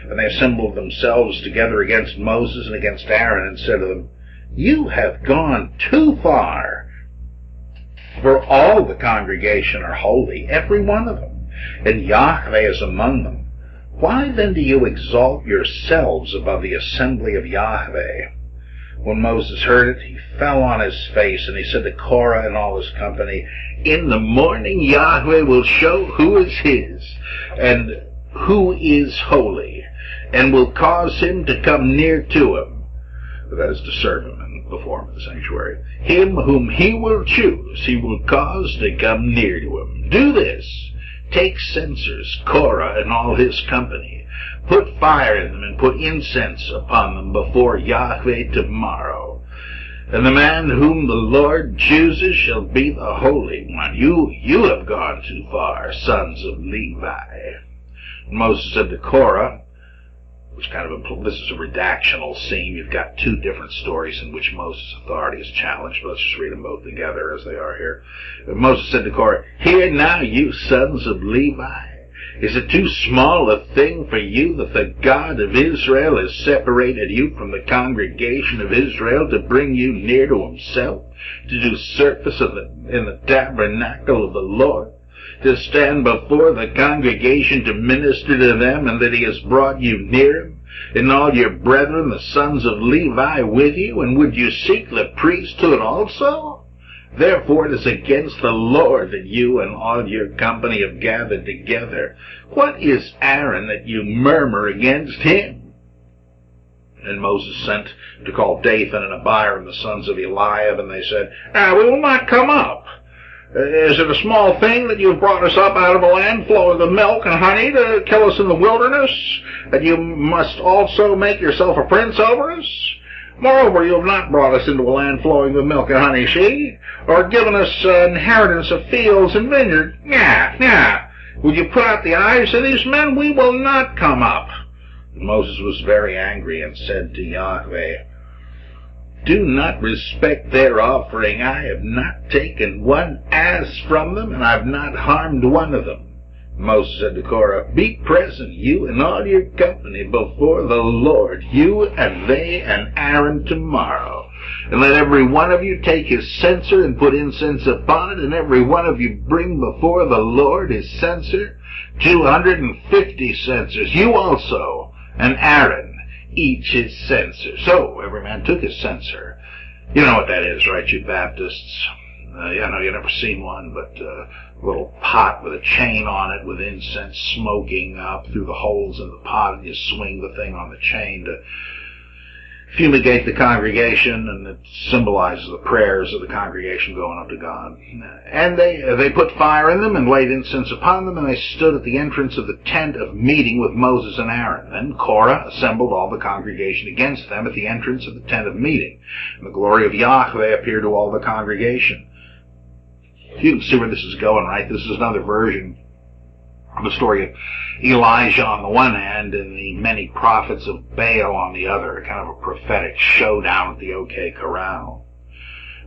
Speaker 1: And they assembled themselves together against Moses and against Aaron, and said to them, you have gone too far, for all the congregation are holy, every one of them, and Yahweh is among them. Why then do you exalt yourselves above the assembly of Yahweh? When Moses heard it, he fell on his face, and he said to Korah and all his company, in the morning Yahweh will show who is his, and who is holy, and will cause him to come near to him, that is, to serve him and perform in the sanctuary. Him whom he will choose, he will cause to come near to him. Do this. Take censers, Korah and all his company. Put fire in them and put incense upon them before Yahweh tomorrow. And the man whom the Lord chooses shall be the Holy One. You have gone too far, sons of Levi. And Moses said to Korah, which kind of, this is a redactional scene. You've got two different stories in which Moses' authority is challenged, but let's just read them both together as they are here. And Moses said to Korah, hear now, you sons of Levi. Is it too small a thing for you that the God of Israel has separated you from the congregation of Israel to bring you near to himself, to do service in the tabernacle of the Lord, to stand before the congregation to minister to them, and that he has brought you near him, and all your brethren, the sons of Levi, with you? And would you seek the priesthood also? Therefore it is against the Lord that you and all your company have gathered together. What is Aaron that you murmur against him? And Moses sent to call Dathan and Abiram, the sons of Eliab, and they said, we will not come up. Is it a small thing that you have brought us up out of a land flowing with milk and honey to kill us in the wilderness, and you must also make yourself a prince over us? Moreover, you have not brought us into a land flowing with milk and honey, see, or given us inheritance of fields and vineyards. Will you put out the eyes of these men? We will not come up. And Moses was very angry and said to Yahweh, do not respect their offering. I have not taken one ass from them, and I have not harmed one of them. Moses said to Korah, be present, you and all your company, before the Lord, you and they and Aaron tomorrow. And let every one of you take his censer and put incense upon it, and every one of you bring before the Lord his censer, 250 censers. You also, and Aaron, each his censer. So every man took his censer. You know what that is, right, you Baptists? You've never seen one, but a little pot with a chain on it with incense smoking up through the holes in the pot, and you swing the thing on the chain to fumigate the congregation, and it symbolizes the prayers of the congregation going up to God. And they put fire in them and laid incense upon them, and they stood at the entrance of the tent of meeting with Moses and Aaron. Then Korah assembled all the congregation against them at the entrance of the tent of meeting. And the glory of Yahweh appeared to all the congregation. You can see where this is going, right? This is another version of the story of Elijah on the one hand and the many prophets of Baal on the other, kind of a prophetic showdown at the OK Corral.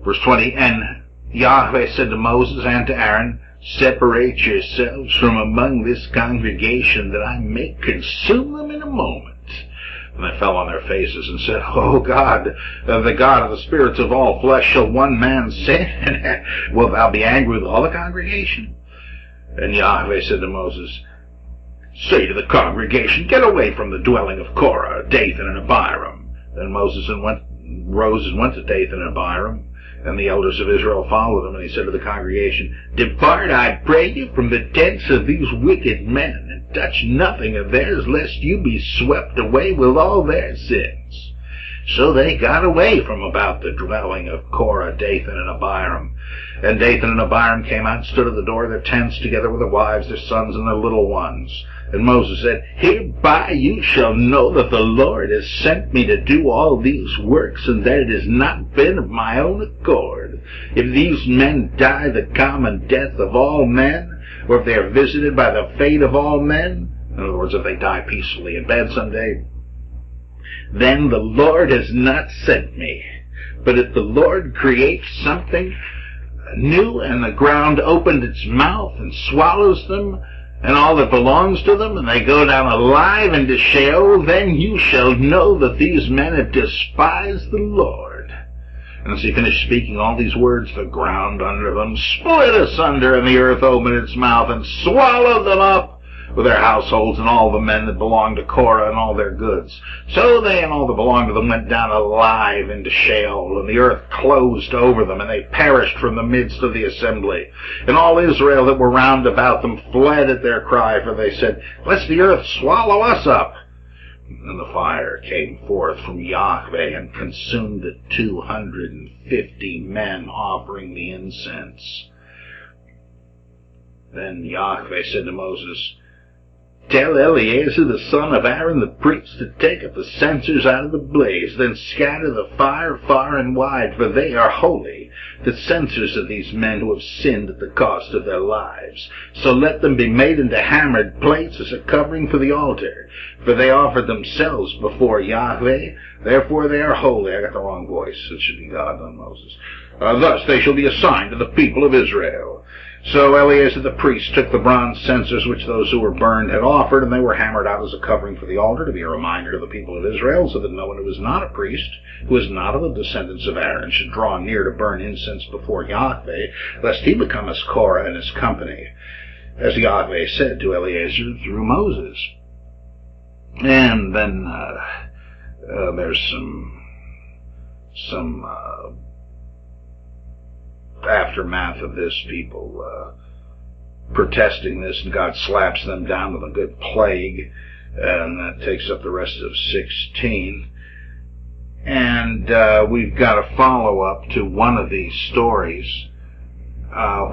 Speaker 1: Verse 20, and Yahweh said to Moses and to Aaron, separate yourselves from among this congregation, that I may consume them in a moment. And they fell on their faces and said, O God, the God of the spirits of all flesh, shall one man sin? Wilt thou be angry with all the congregation? And Yahweh said to Moses, say to the congregation, get away from the dwelling of Korah, Dathan, and Abiram. Then Moses rose and went to Dathan and Abiram, and the elders of Israel followed him. And he said to the congregation, depart, I pray you, from the tents of these wicked men, and touch nothing of theirs, lest you be swept away with all their sins. So they got away from about the dwelling of Korah, Dathan, and Abiram. And Dathan and Abiram came out and stood at the door of their tents, together with their wives, their sons, and their little ones. And Moses said, hereby you shall know that the Lord has sent me to do all these works, and that it has not been of my own accord. If these men die the common death of all men, or if they are visited by the fate of all men, in other words, if they die peacefully in bed someday, then the Lord has not sent me. But if the Lord creates something new, and the ground opened its mouth and swallows them, and all that belongs to them, and they go down alive into Sheol, then you shall know that these men have despised the Lord. And as he finished speaking all these words, the ground under them split asunder, and the earth opened its mouth and swallowed them up, with their households and all the men that belonged to Korah and all their goods. So they and all that belonged to them went down alive into Sheol, and the earth closed over them, and they perished from the midst of the assembly. And all Israel that were round about them fled at their cry, for they said, lest the earth swallow us up. And the fire came forth from Yahweh and consumed the 250 men offering the incense. Then Yahweh said to Moses, tell Eleazar the son of Aaron the priest to take up the censers out of the blaze, then scatter the fire far and wide, for they are holy, the censers of these men who have sinned at the cost of their lives. So let them be made into hammered plates as a covering for the altar, for they offered themselves before Yahweh, therefore they are holy. I got the wrong voice. It should be God, not Moses. Thus they shall be a sign to the people of Israel. So Eleazar the priest took the bronze censers which those who were burned had offered, and they were hammered out as a covering for the altar, to be a reminder to the people of Israel, so that no one who is not a priest, who is not of the descendants of Aaron, should draw near to burn incense before Yahweh, lest he become as Korah and his company, as Yahweh said to Eleazar through Moses. And then there's some aftermath of this, people protesting this, and God slaps them down with a good plague, and that takes up the rest of 16. And we've got a follow-up to one of these stories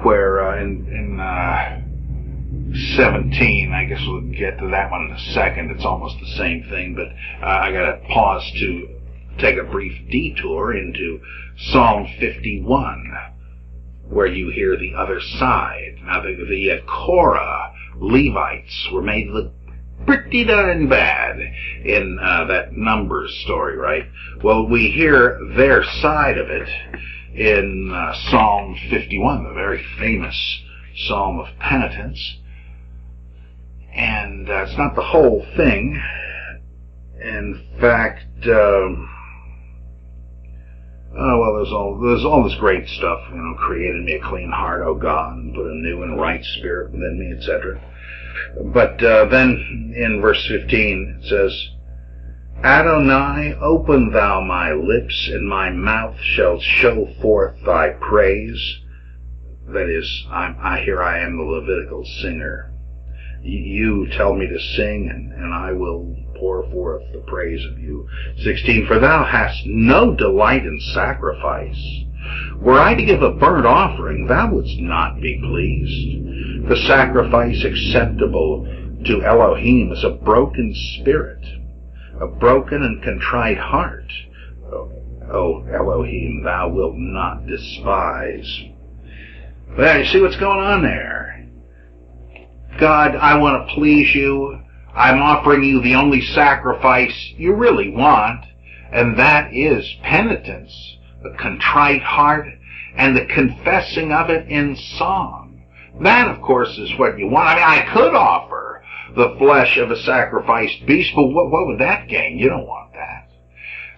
Speaker 1: where in 17, I guess we'll get to that one in a second, it's almost the same thing, but I got to pause to take a brief detour into Psalm 51, where you hear the other side. Now, the Korah Levites were made look pretty darn bad in that Numbers story, right? Well, we hear their side of it in Psalm 51, the very famous Psalm of Penitence. And it's not the whole thing. In fact, there's all this great stuff, created me a clean heart, O God, and put a new and right spirit within me, etc. But then in verse 15 it says, Adonai, open thou my lips, and my mouth shall show forth thy praise. That is, here I am the Levitical singer. You tell me to sing, and I will pour forth the praise of you. 16, for thou hast no delight in sacrifice. Were I to give a burnt offering, thou wouldst not be pleased. The sacrifice acceptable to Elohim is a broken spirit, a broken and contrite heart. O Elohim, thou wilt not despise. Well, you see what's going on there? God, I want to please you. I'm offering you the only sacrifice you really want, and that is penitence, a contrite heart, and the confessing of it in song. That, of course, is what you want. I mean, I could offer the flesh of a sacrificed beast, but what would that gain? You don't want that.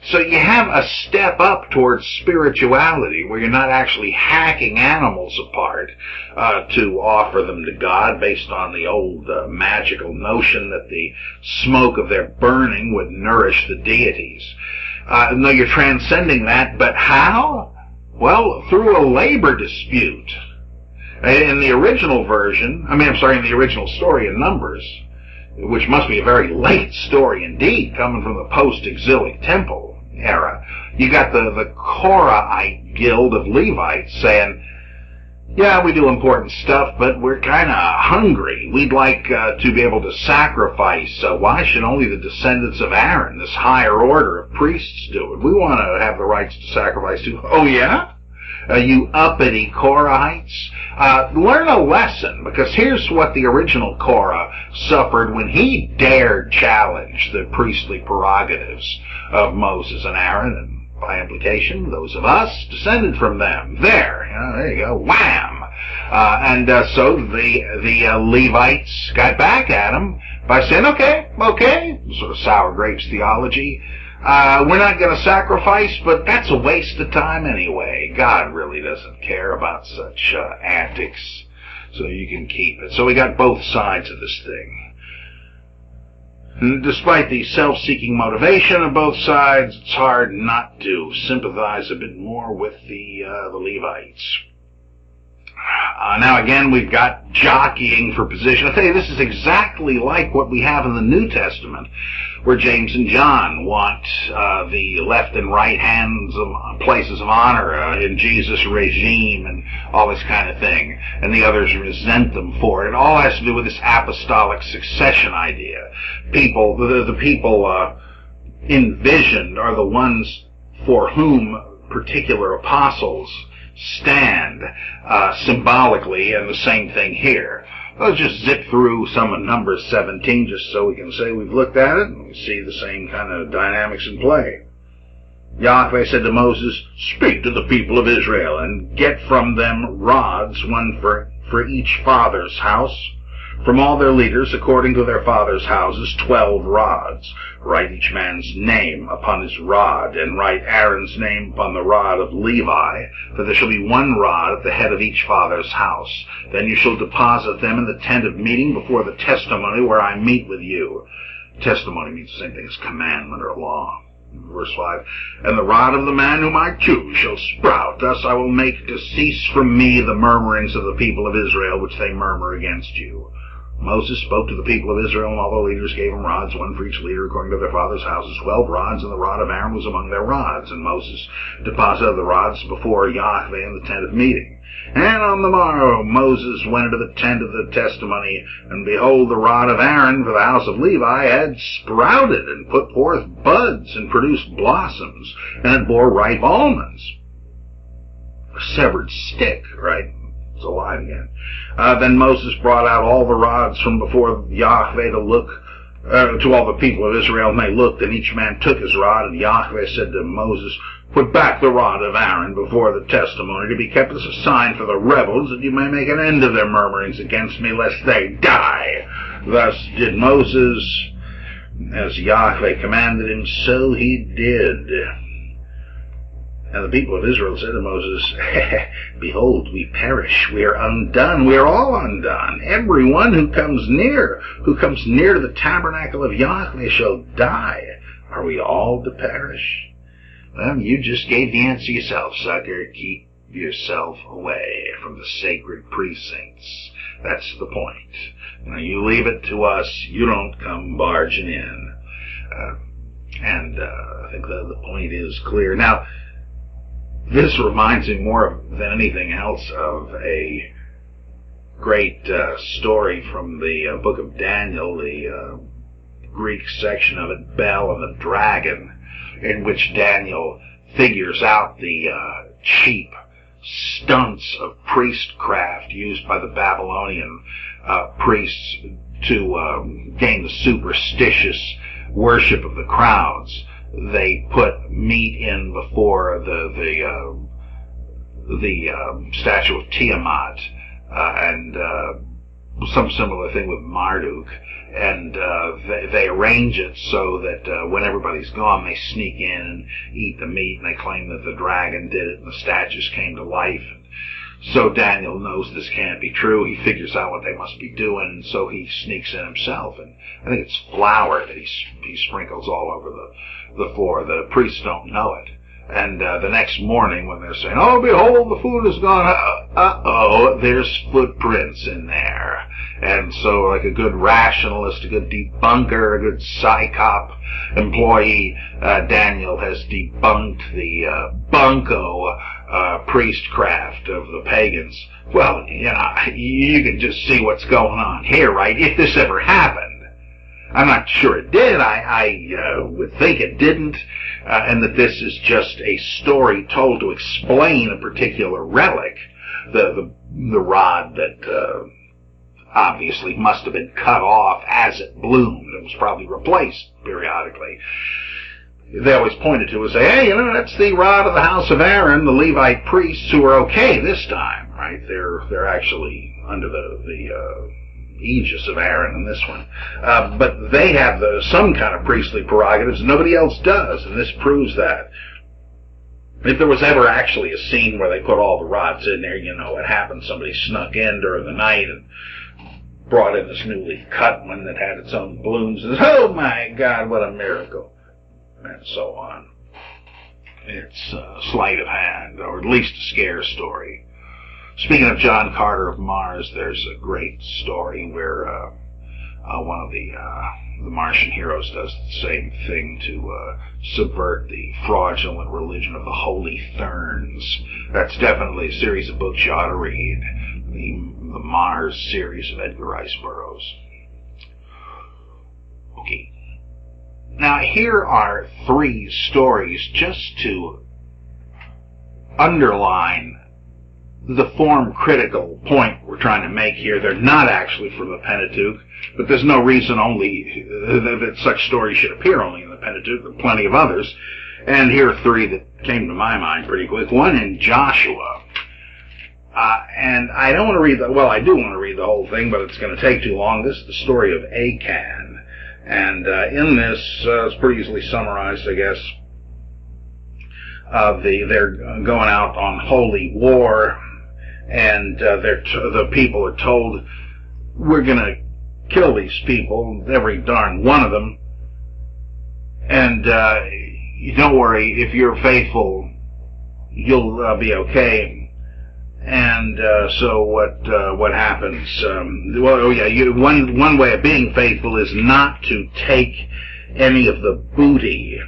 Speaker 1: So you have a step up towards spirituality where you're not actually hacking animals apart to offer them to God based on the old magical notion that the smoke of their burning would nourish the deities. No, you're transcending that, but how? Well, through a labor dispute. In the original version, in the original story in Numbers, which must be a very late story indeed, coming from the post-exilic temple era, you got the Korahite guild of Levites saying, yeah, we do important stuff, but we're kind of hungry. We'd like to be able to sacrifice. Why should only the descendants of Aaron, this higher order of priests, do it? We want to have the rights to sacrifice too. Oh, yeah? You uppity Korahites? Learn a lesson, because here's what the original Korah suffered when he dared challenge the priestly prerogatives of Moses and Aaron, and by implication, those of us descended from them. There you go, wham! So the Levites got back at him by saying, okay, sort of sour grapes theology. We're not going to sacrifice, but that's a waste of time anyway. God really doesn't care about such antics, so you can keep it. So we got both sides of this thing. And despite the self-seeking motivation of both sides, it's hard not to sympathize a bit more with the Levites. Now again, we've got jockeying for position. I tell you, this is exactly like what we have in the New Testament, where James and John want the left and right hands of places of honor in Jesus' regime and all this kind of thing, and the others resent them for it. It all has to do with this apostolic succession idea. The people envisioned are the ones for whom particular apostles stand symbolically, and the same thing here. Let's just zip through some of Numbers 17 just so we can say we've looked at it and we see the same kind of dynamics in play. Yahweh said to Moses, speak to the people of Israel and get from them rods, one for each father's house, from all their leaders according to their father's houses, 12 rods. Write each man's name upon his rod, and write Aaron's name upon the rod of Levi, for there shall be one rod at the head of each father's house. Then you shall deposit them in the tent of meeting before the testimony where I meet with you. Testimony means the same thing as commandment or law. Verse 5, and the rod of the man whom I choose shall sprout. Thus I will make to cease from me the murmurings of the people of Israel, which they murmur against you. Moses spoke to the people of Israel, and all the leaders gave them rods, one for each leader according to their father's houses, 12 rods, and the rod of Aaron was among their rods. And Moses deposited the rods before Yahweh in the tent of meeting. And on the morrow Moses went into the tent of the testimony, and behold, the rod of Aaron for the house of Levi had sprouted, and put forth buds, and produced blossoms, and it bore ripe almonds. A severed stick, right? It's alive again. Then Moses brought out all the rods from before Yahweh to look to all the people of Israel, and they looked, and each man took his rod, and Yahweh said to Moses, put back the rod of Aaron before the testimony, to be kept as a sign for the rebels, that you may make an end of their murmurings against me, lest they die. Thus did Moses, as Yahweh commanded him, so he did. And the people of Israel said to Moses, behold, we perish, we are undone, we are all undone. Everyone who comes near to the tabernacle of Yahweh shall die. Are we all to perish? Well, you just gave the answer yourself, sucker. Keep yourself away. from the sacred precincts. That's the point. You leave it to us, you don't come barging in. I think the point is clear. Now, this reminds me more than anything else of a great story from the book of Daniel, the Greek section of it, Bel and the Dragon, in which Daniel figures out the cheap stunts of priestcraft used by the Babylonian priests to gain the superstitious worship of the crowds. They put meat in before the statue of Tiamat, and some similar thing with Marduk, and they arrange it so that when everybody's gone, they sneak in and eat the meat, and they claim that the dragon did it, and the statues came to life. And so Daniel knows this can't be true. He figures out what they must be doing, and so he sneaks in himself, and I think it's flour that he sprinkles all over the floor. The priests don't know it. And the next morning when they're saying, "Oh, behold, the food is gone," uh-oh, there's footprints in there. And so, like a good rationalist, a good debunker, a good psychop employee, Daniel has debunked the bunko priestcraft of the pagans. Well, you can just see what's going on here, right? If this ever happened. I'm not sure it did. I would think it didn't, and that this is just a story told to explain a particular relic, the rod that obviously must have been cut off as it bloomed. It was probably replaced periodically. They always pointed to it and say, "Hey, that's the rod of the house of Aaron, the Levite priests, who are okay this time, right? They're actually under the aegis of Aaron in this one, but they have some kind of priestly prerogatives nobody else does, and this proves that. If there was ever actually a scene where they put all the rods in there, what happened. Somebody snuck in during the night and brought in this newly cut one that had its own blooms, and oh my God, what a miracle, and so on. It's sleight of hand, or at least a scare story. Speaking of John Carter of Mars, there's a great story where one of the Martian heroes does the same thing to subvert the fraudulent religion of the Holy Therns. That's definitely a series of books you ought to read. The Mars series of Edgar Rice Burroughs. Okay. Now, here are 3 stories just to underline the form-critical point we're trying to make here. They're not actually from the Pentateuch, but there's no reason only that such stories should appear only in the Pentateuch. There are plenty of others. And here are 3 that came to my mind pretty quick. One in Joshua. And I don't want to read I do want to read the whole thing, but it's going to take too long. This is the story of Achan. And in this, it's pretty easily summarized, I guess. They're going out on holy war, and the people are told, "We're going to kill these people, every darn one of them, and don't worry, if you're faithful, you'll be okay." And so what happens? One way of being faithful is not to take any of the booty,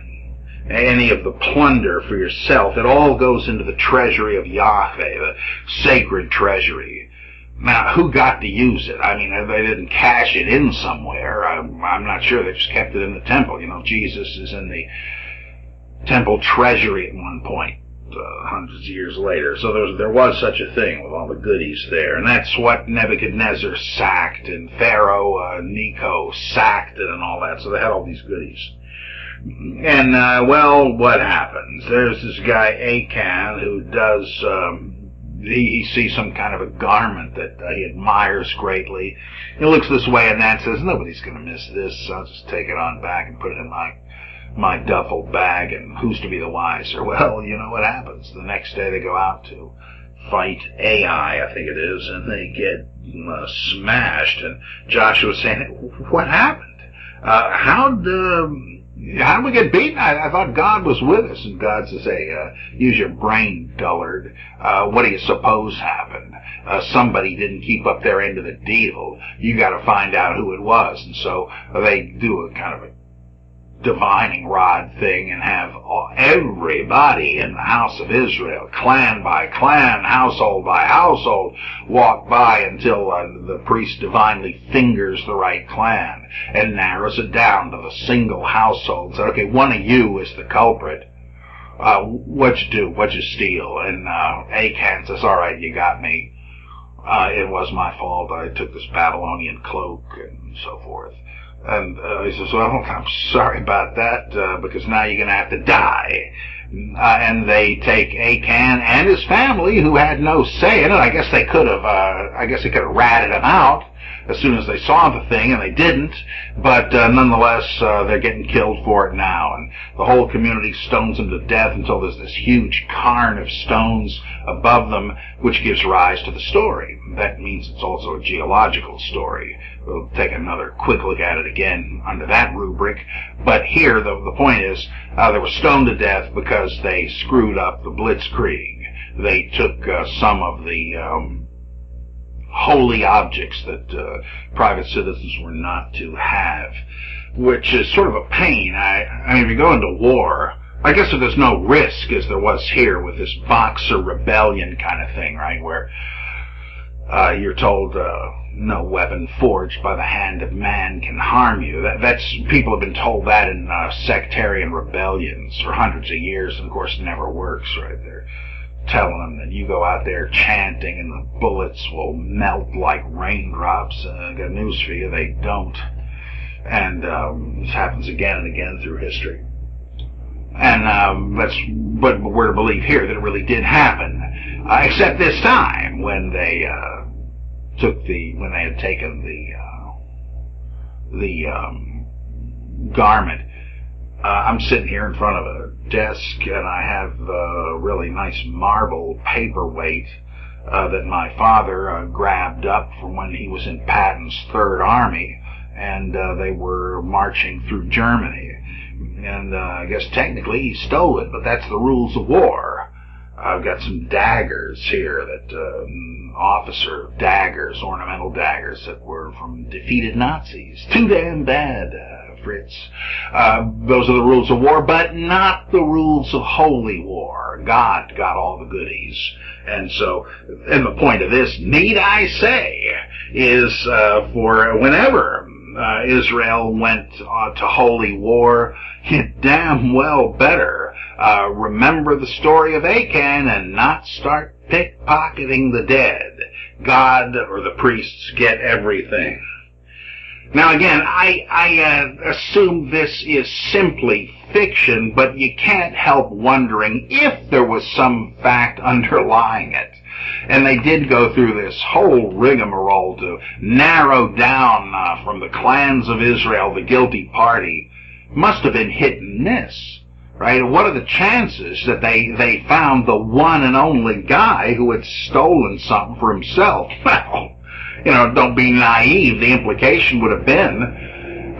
Speaker 1: any of the plunder for yourself. It all goes into the treasury of Yahweh, the sacred treasury. Now, who got to use it? I mean, they didn't cash it in somewhere. I'm not sure. They just kept it in the temple. Jesus is in the temple treasury at one point, hundreds of years later. So there was such a thing with all the goodies there. And that's what Nebuchadnezzar sacked, and Pharaoh Necho sacked it and all that. So they had all these goodies. And, what happens? There's this guy, Achan, who does, he sees some kind of a garment that he admires greatly. He looks this way and that, says, "Nobody's going to miss this. I'll just take it on back and put it in my duffel bag, and who's to be the wiser?" Well, you know what happens. The next day they go out to fight Ai, I think it is, and they get smashed. And Joshua's saying, "What happened? How'd how did we get beaten? I thought God was with us. And God says, hey, use your brain, dullard. What do you suppose happened? Somebody didn't keep up their end of the deal. You got to find out who it was. And so they do a kind of a divining rod thing and have everybody in the house of Israel, clan by clan, household by household, walk by until the priest divinely fingers the right clan and narrows it down to the single household. So, okay, one of you is the culprit. What'd you do? What'd you steal? And Achan says, all right, you got me. It was my fault. I took this Babylonian cloak and so forth. And he says, well, I'm sorry about that, because now you're going to have to die. And they take Achan and his family, who had no say in it. I guess they could have ratted him out as soon as they saw the thing, and they didn't. But nonetheless, they're getting killed for it now. And the whole community stones them to death until there's this huge cairn of stones above them, which gives rise to the story. That means it's also a geological story. We'll take another quick look at it again under that rubric. But here, the point is, they were stoned to death because they screwed up the blitzkrieg. They took some of the holy objects that private citizens were not to have, which is sort of a pain. I mean, if you go into war, I guess if there's no risk, as there was here with this Boxer rebellion kind of thing, right, where you're told no weapon forged by the hand of man can harm you. That's people have been told that in sectarian rebellions for hundreds of years, and of course it never works, right? They're telling them that you go out there chanting and the bullets will melt like raindrops. I got news for you, they don't. And this happens again and again through history. And but we're to believe here that it really did happen, except this time when they had taken the garment. I'm sitting here in front of a desk, and I have a really nice marble paperweight that my father grabbed up from when he was in Patton's Third Army, and they were marching through Germany. And I guess technically he stole it, but that's the rules of war. I've got some daggers here that officer daggers, ornamental daggers that were from defeated Nazis. Too damn bad, Fritz. Those are the rules of war, but not the rules of holy war. God got all the goodies. And so, and the point of this, need I say, is for whenever Israel went to holy war, you damn well better remember the story of Achan and not start pickpocketing the dead. God or the priests get everything. Now again, I assume this is simply fiction, but you can't help wondering if there was some fact underlying it. And they did go through this whole rigmarole to narrow down from the clans of Israel the guilty party. Must have been hit and miss, right? What are the chances that they found the one and only guy who had stolen something for himself? Well, don't be naive. The implication would have been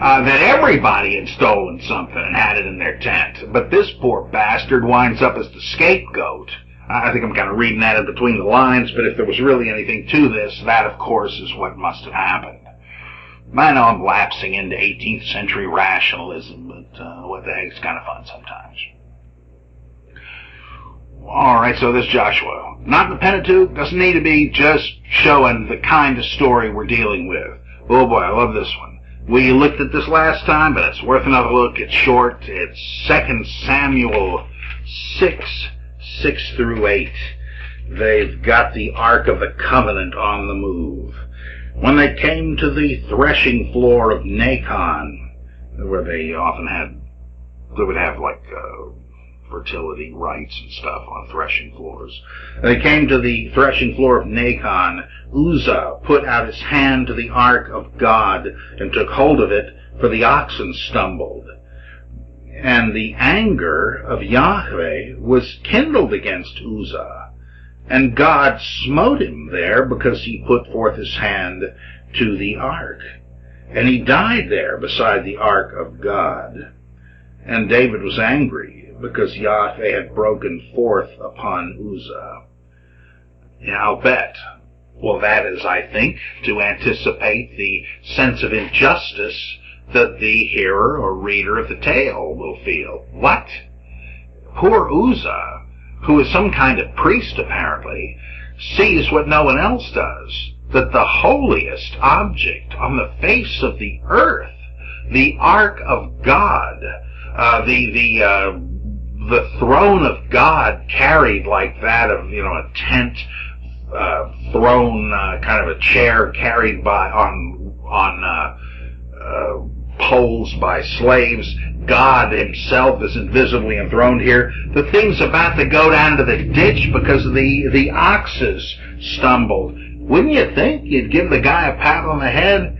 Speaker 1: that everybody had stolen something and had it in their tent. But this poor bastard winds up as the scapegoat. I think I'm kind of reading that in between the lines, but if there was really anything to this, that, of course, is what must have happened. I know I'm lapsing into 18th century rationalism, but what the heck, it's kind of fun sometimes. All right, so this Joshua. Not the Pentateuch, doesn't need to be, just showing the kind of story we're dealing with. Oh boy, I love this one. We looked at this last time, but it's worth another look. It's short. It's 2 Samuel 6 through 8. They've got the Ark of the Covenant on the move. When they came to the threshing floor of Nacon, where they would have like fertility rites and stuff on threshing floors. They came to the threshing floor of Nacon. Uzzah put out his hand to the ark of God and took hold of it, for the oxen stumbled. And the anger of Yahweh was kindled against Uzzah, and God smote him there because he put forth his hand to the ark. And he died there beside the ark of God. And David was angry because Yahweh had broken forth upon Uzzah. Yeah, I'll bet. Well, that is, I think, to anticipate the sense of injustice that the hearer or reader of the tale will feel. What? Poor Uzzah, who is some kind of priest apparently, sees what no one else does, that the holiest object on the face of the earth, the Ark of God, the throne of God carried like that of, a tent, throne, kind of a chair carried by on poles by slaves. God himself is invisibly enthroned here. The thing's about to go down to the ditch because the oxes stumbled. Wouldn't you think you'd give the guy a pat on the head?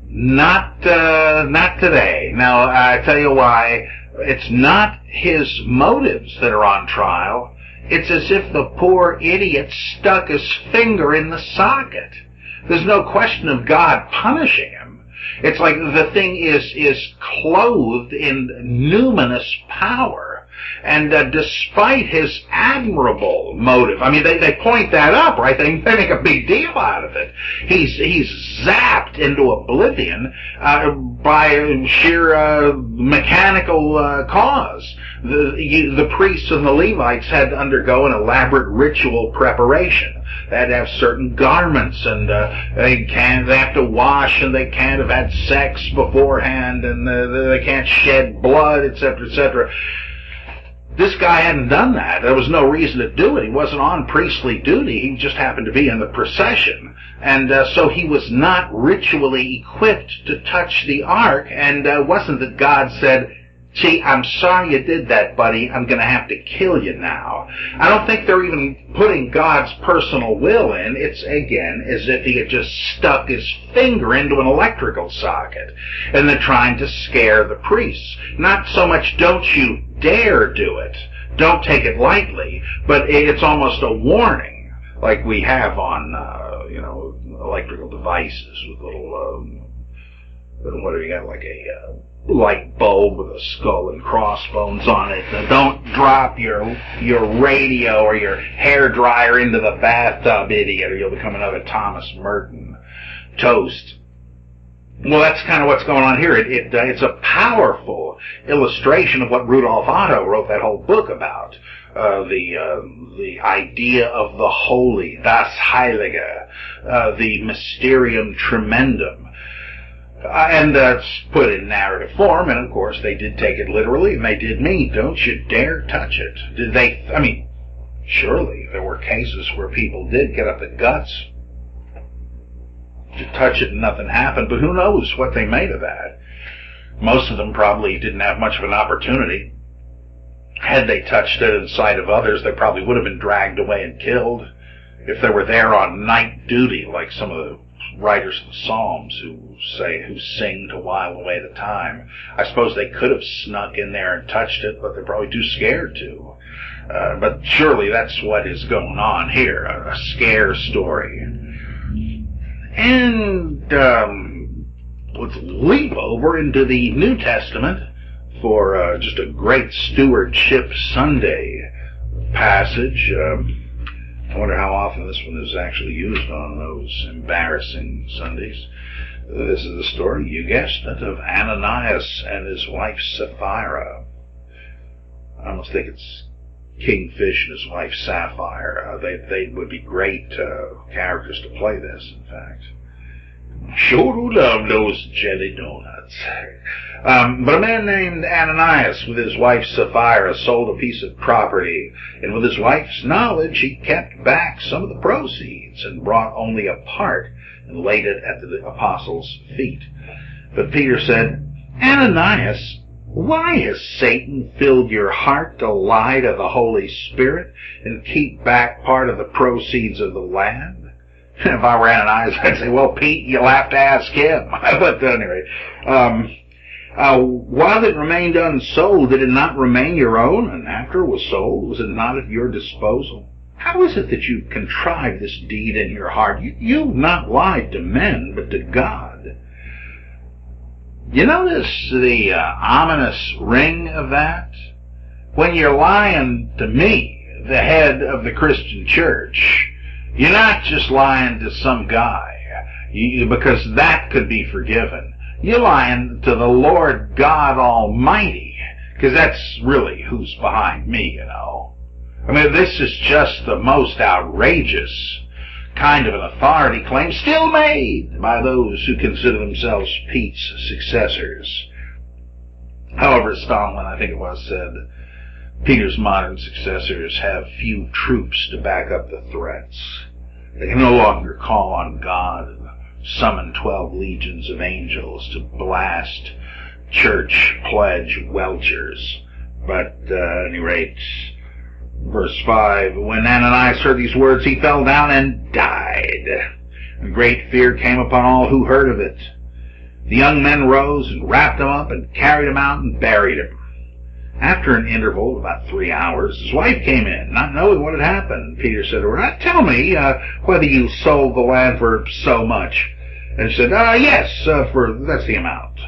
Speaker 1: Not today. Now, I tell you why. It's not his motives that are on trial. It's as if the poor idiot stuck his finger in the socket. There's no question of God punishing him. It's like the thing is clothed in numinous power. And despite his admirable motive, I mean, they point that up, right? They make a big deal out of it. He's zapped into oblivion by sheer mechanical cause. The priests and the Levites had to undergo an elaborate ritual preparation. They had to have certain garments, and they have to wash, and they can't have had sex beforehand, and they can't shed blood, etc., etc. This guy hadn't done that. There was no reason to do it. He wasn't on priestly duty. He just happened to be in the procession. And so he was not ritually equipped to touch the ark. And it wasn't that God said, gee, I'm sorry you did that, buddy. I'm going to have to kill you now. I don't think they're even putting God's personal will in. It's, again, as if he had just stuck his finger into an electrical socket. And they're trying to scare the priests. Not so much, don't you dare do it. Don't take it lightly. But it's almost a warning, like we have on, electrical devices with little, what have you got, like a light bulb with a skull and crossbones on it. Don't drop your radio or your hair dryer into the bathtub, idiot, or you'll become another Thomas Merton toast. Well, that's kind of what's going on here. It's a powerful illustration of what Rudolf Otto wrote that whole book about. The idea of the holy, das Heilige, the mysterium tremendum. And that's put in narrative form, and of course they did take it literally, and they did mean, don't you dare touch it. Did they, I mean, surely there were cases where people did get up the guts to touch it and nothing happened, but who knows what they made of that. Most of them probably didn't have much of an opportunity. Had they touched it in sight of others, they probably would have been dragged away and killed. If they were there on night duty, like some of the writers of the Psalms who sing to while away the time. I suppose they could have snuck in there and touched it, but they're probably too scared to. But surely that's what is going on here, a scare story. And let's leap over into the New Testament for just a great Stewardship Sunday passage. I wonder how often this one is actually used on those embarrassing Sundays. This is the story, you guessed it, of Ananias and his wife Sapphira. I almost think it's Kingfish and his wife Sapphire. They would be great characters to play this, in fact. Sure do love those jelly donuts. But a man named Ananias with his wife Sapphira sold a piece of property, and with his wife's knowledge he kept back some of the proceeds and brought only a part and laid it at the apostles' feet. But Peter said, Ananias, why has Satan filled your heart to lie to the Holy Spirit and keep back part of the proceeds of the land? If I were Ananias, I'd say, well, Pete, you'll have to ask him. But anyway, while it remained unsold, did it not remain your own? And after it was sold, was it not at your disposal? How is it that you've contrived this deed in your heart? You've not lied to men, but to God. You notice the ominous ring of that? When you're lying to me, the head of the Christian church, you're not just lying to some guy, because that could be forgiven. You're lying to the Lord God Almighty, because that's really who's behind me, you know. I mean, this is just the most outrageous kind of an authority claim still made by those who consider themselves Pete's successors. However, Stalin, I think it was, said, Peter's modern successors have few troops to back up the threats. They can no longer call on God and summon 12 legions of angels to blast church pledge welchers. But at any rate, verse 5, when Ananias heard these words, he fell down and died. And great fear came upon all who heard of it. The young men rose and wrapped him up and carried him out and buried him. After an interval of about 3 hours, his wife came in, not knowing what had happened. Peter said to her, tell me whether you sold the land for so much. And she said, yes, for that's the amount.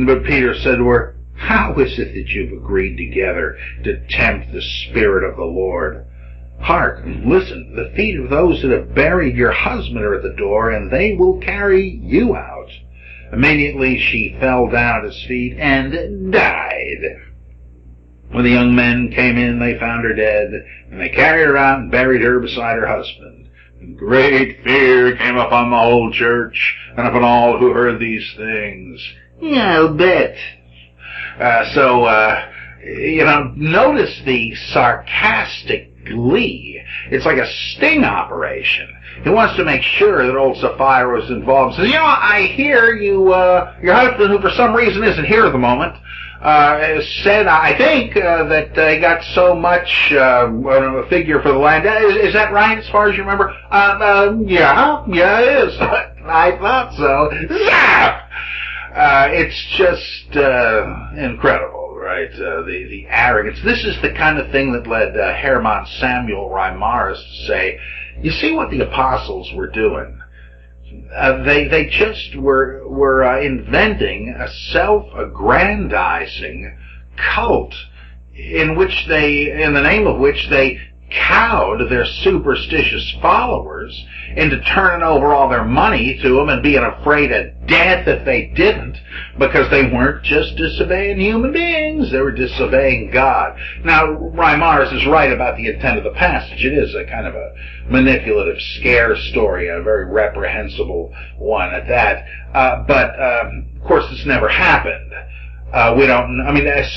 Speaker 1: But Peter said to her, how is it that you've agreed together to tempt the Spirit of the Lord? Hark, listen, the feet of those that have buried your husband are at the door, and they will carry you out. Immediately she fell down at his feet and died. When the young men came in, they found her dead, and they carried her out and buried her beside her husband. And great fear came upon the whole church, and upon all who heard these things. Yeah, I'll bet. Notice the sarcastic glee. It's like a sting operation. He wants to make sure that old Sapphira was involved. He says, I hear you, your husband, who for some reason isn't here at the moment, said, I think, that he got so much, a figure for the land. Is that right, as far as you remember? Yeah, it is. I thought so. Zap! It's just, incredible, right? The arrogance. This is the kind of thing that led, Hermann Samuel Reimarus to say, you see what the apostles were doing? They just were inventing a self-aggrandizing cult in the name of which they cowed their superstitious followers into turning over all their money to them and being afraid of death if they didn't, because they weren't just disobeying human beings, they were disobeying God. Now, Reimarus is right about the intent of the passage. It is a kind of a manipulative scare story, a very reprehensible one at that. But of course, this never happened.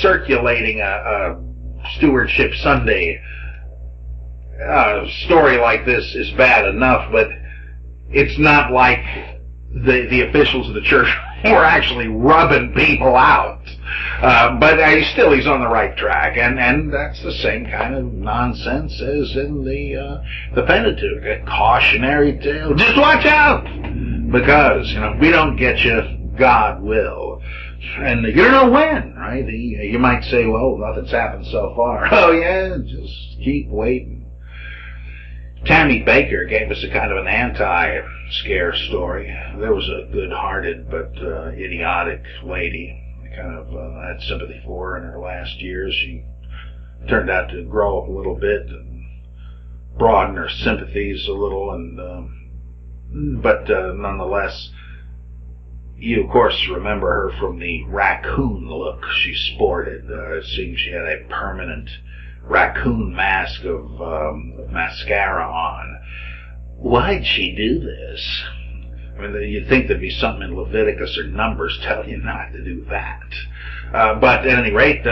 Speaker 1: Circulating a Stewardship Sunday story like this is bad enough, but it's not like the officials of the church were actually rubbing people out. But he's on the right track, and that's the same kind of nonsense as in the Pentateuch, a cautionary tale. Just watch out, because we don't get you, God will. And you don't know when, right? You might say, well, nothing's happened so far. Oh yeah, just keep waiting. Tammy Baker gave us a kind of an anti-scare story. There was a good-hearted but idiotic lady. I kind of had sympathy for her in her last years. She turned out to grow up a little bit and broaden her sympathies a little, but nonetheless, you of course remember her from the raccoon look she sported. It seemed she had a permanent raccoon mask of mascara on. Why'd she do this? I mean, you'd think there'd be something in Leviticus or Numbers telling you not to do that. But at any rate,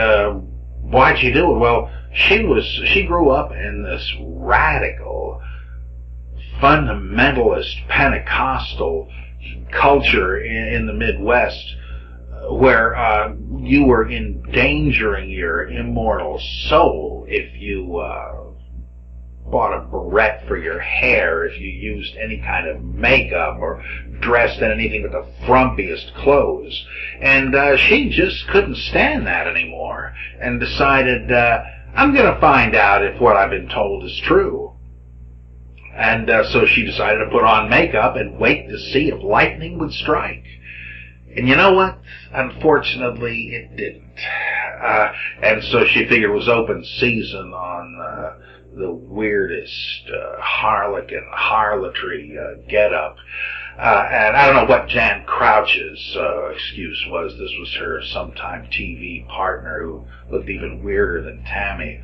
Speaker 1: why'd she do it? Well, she grew up in this radical, fundamentalist, Pentecostal culture in the Midwest, where you were endangering your immortal soul if you bought a barrette for your hair, if you used any kind of makeup or dressed in anything but the frumpiest clothes. And she just couldn't stand that anymore and decided, I'm going to find out if what I've been told is true. And so she decided to put on makeup and wait to see if lightning would strike. And you know what? Unfortunately, it didn't. And so she figured it was open season on the weirdest harlequin, harlotry get-up. And I don't know what Jan Crouch's excuse was. This was her sometime TV partner who looked even weirder than Tammy.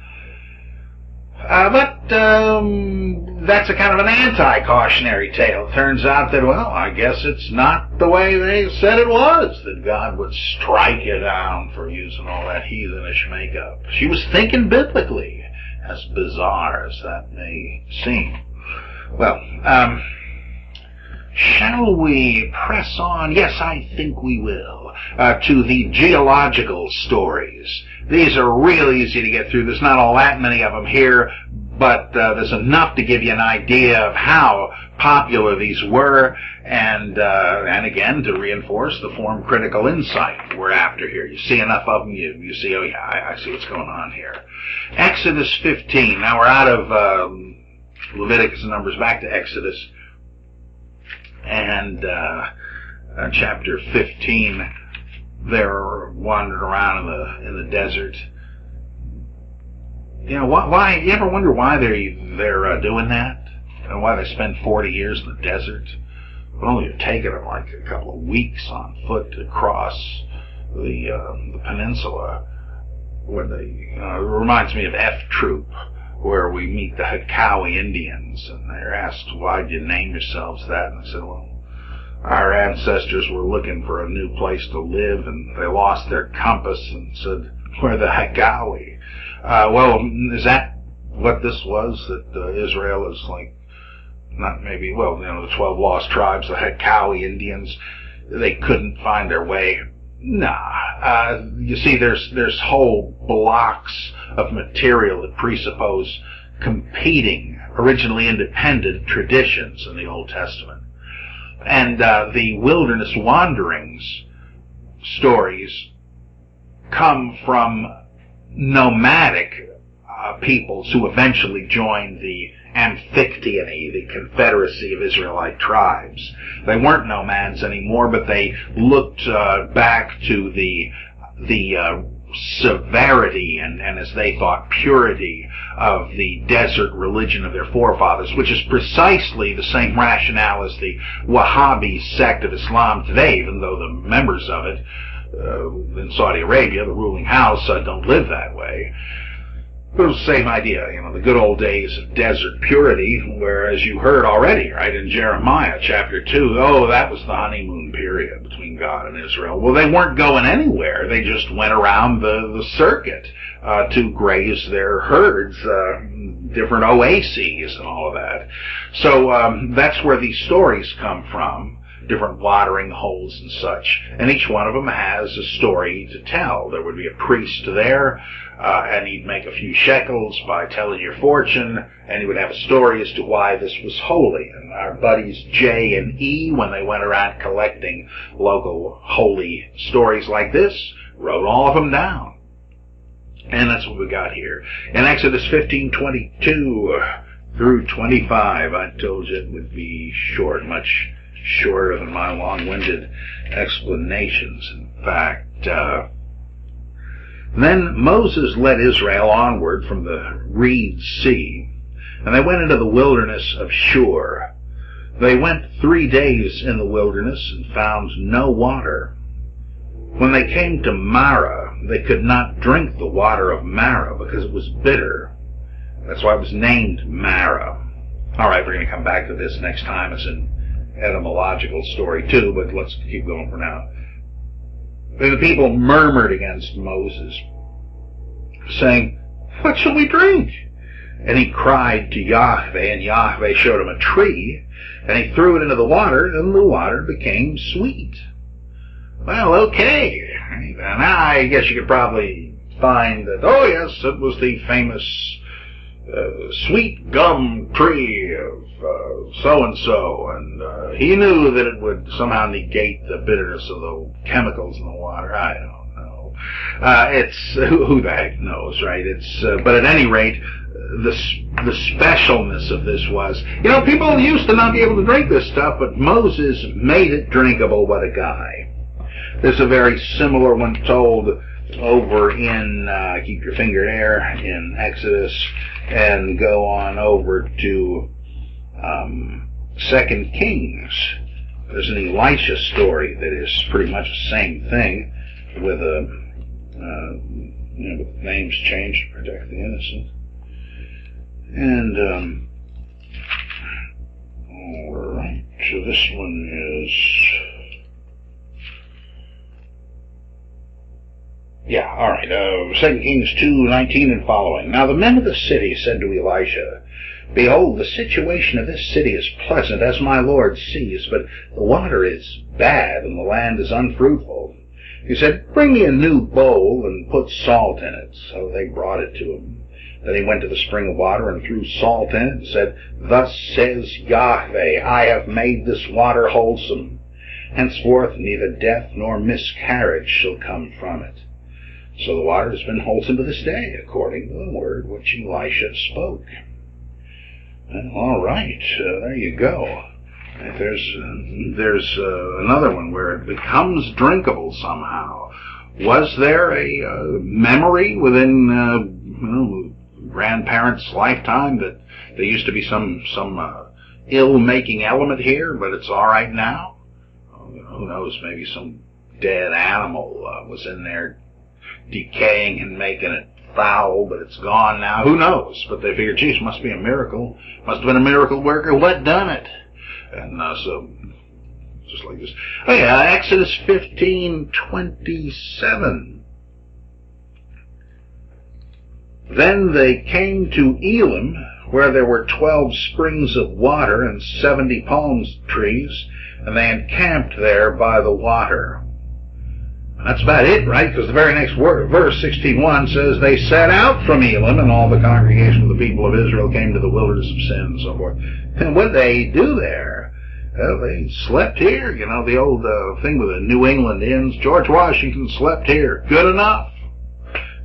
Speaker 1: But that's a kind of an anti-cautionary tale. Turns out that, well, I guess it's not the way they said it was, that God would strike you down for using all that heathenish makeup. She was thinking biblically, as bizarre as that may seem. Well, shall we press on? Yes, I think we will. To the geological stories. These are real easy to get through. There's not all that many of them here, but there's enough to give you an idea of how popular these were, and again, to reinforce the form critical insight we're after here. You see enough of them, you see, oh yeah, I see what's going on here. Exodus 15. Now we're out of Leviticus and Numbers, back to Exodus. And chapter 15, they're wandering around in the desert. You know, why? You ever wonder why they're doing that? And why they spend 40 years in the desert? It would only have taken them like a couple of weeks on foot to cross the peninsula. When it reminds me of F Troop, where we meet the Hakawi Indians, and they're asked, why did you name yourselves that? And they said, well, our ancestors were looking for a new place to live, and they lost their compass and said, we're the Hakawi. Well, is that what this was, that Israel is like, not maybe, well, you know, the 12 lost tribes, the Hakawi Indians, they couldn't find their way? Nah. You see, there's whole blocks of material that presuppose competing, originally independent traditions in the Old Testament. And the wilderness wanderings stories come from nomadic peoples who eventually joined the Amphictyony, the Confederacy of Israelite tribes. They weren't nomads anymore, but they looked back to the severity and, as they thought, purity of the desert religion of their forefathers, which is precisely the same rationale as the Wahhabi sect of Islam today, even though the members of it in Saudi Arabia, the ruling house, don't live that way. But it was the same idea, you know, the good old days of desert purity, where, as you heard already, right, in Jeremiah chapter 2, oh, that was the honeymoon period between God and Israel. Well, they weren't going anywhere. They just went around the circuit to graze their herds, different oases and all of that. So that's where these stories come from, different watering holes and such. And each one of them has a story to tell. There would be a priest there, and he'd make a few shekels by telling your fortune, and he would have a story as to why this was holy. And our buddies J and E, when they went around collecting local holy stories like this, wrote all of them down. And that's what we got here. In Exodus 15:22 through 25, I told you it would be short, much shorter than my long-winded explanations. In fact, then Moses led Israel onward from the Reed Sea, and they went into the wilderness of Shur. They went 3 days in the wilderness and found no water. When they came to Marah, they could not drink the water of Marah because it was bitter. That's why it was named Marah. All right, we're going to come back to this next time. It's an etymological story too, but let's keep going for now. And the people murmured against Moses, saying, what shall we drink? And he cried to Yahweh, and Yahweh showed him a tree, and he threw it into the water, and the water became sweet. Well, okay. Now I guess you could probably find that, oh yes, it was the famous sweet gum tree of so-and-so, and he knew that it would somehow negate the bitterness of the chemicals in the water. I don't know. It's, who the heck knows, right? It's, but at any rate, the specialness of this was, you know, people used to not be able to drink this stuff, but Moses made it drinkable. What a guy. There's a very similar one told over in, keep your finger there, in Exodus, and go on over to 2 Kings. There's an Elisha story that is pretty much the same thing, with with names changed to protect the innocent. And all right, so this one is, all right, 2 Kings 2:19 and following. Now the men of the city said to Elisha, Behold, the situation of this city is pleasant, as my Lord sees, but the water is bad, and the land is unfruitful. He said, Bring me a new bowl, and put salt in it. So they brought it to him. Then he went to the spring of water, and threw salt in it, and said, Thus says Yahweh, I have made this water wholesome. Henceforth neither death nor miscarriage shall come from it. So the water has been wholesome to this day, according to the word which Elisha spoke. All right, there you go. There's another one where it becomes drinkable somehow. Was there a memory within grandparents' lifetime that there used to be some ill-making element here, but it's all right now? Who knows? Maybe some dead animal was in there decaying and making it foul, but it's gone now. Who knows? But they figured, geez, must be a miracle. Must have been a miracle worker. What done it? And so, just like this. Oh yeah, Exodus 15:27. Then they came to Elim, where there were 12 springs of water and 70 palm trees, and they encamped there by the water. That's about it, right? Because the very next verse, 16:1, says, They set out from Elim, and all the congregation of the people of Israel came to the wilderness of sin, and so forth. And what did they do there? Well, they slept here. You know, the old thing with the New England inns. George Washington slept here. Good enough.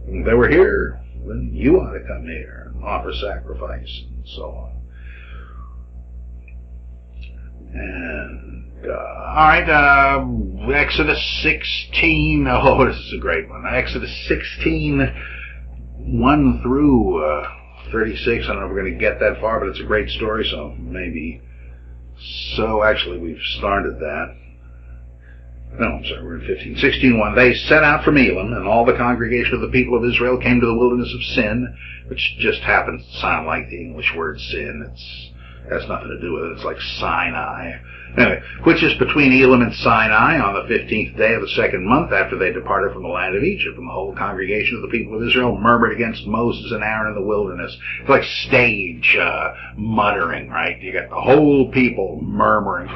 Speaker 1: If they were here, then you ought to come here and offer sacrifice, and so on. And all right, Exodus 16. Oh, this is a great one. Exodus 16:1 through 36. I don't know if we're going to get that far, but it's a great story, so maybe. So actually, we've started that. No, I'm sorry, we're in 15. 16:1. They set out from Elim, and all the congregation of the people of Israel came to the wilderness of Sin, which just happens to sound like the English word sin. Has nothing to do with it. It's like Sinai. Anyway, which is between Elim and Sinai on the 15th day of the second month after they departed from the land of Egypt. And the whole congregation of the people of Israel murmured against Moses and Aaron in the wilderness. It's like stage muttering, right? You got the whole people murmuring.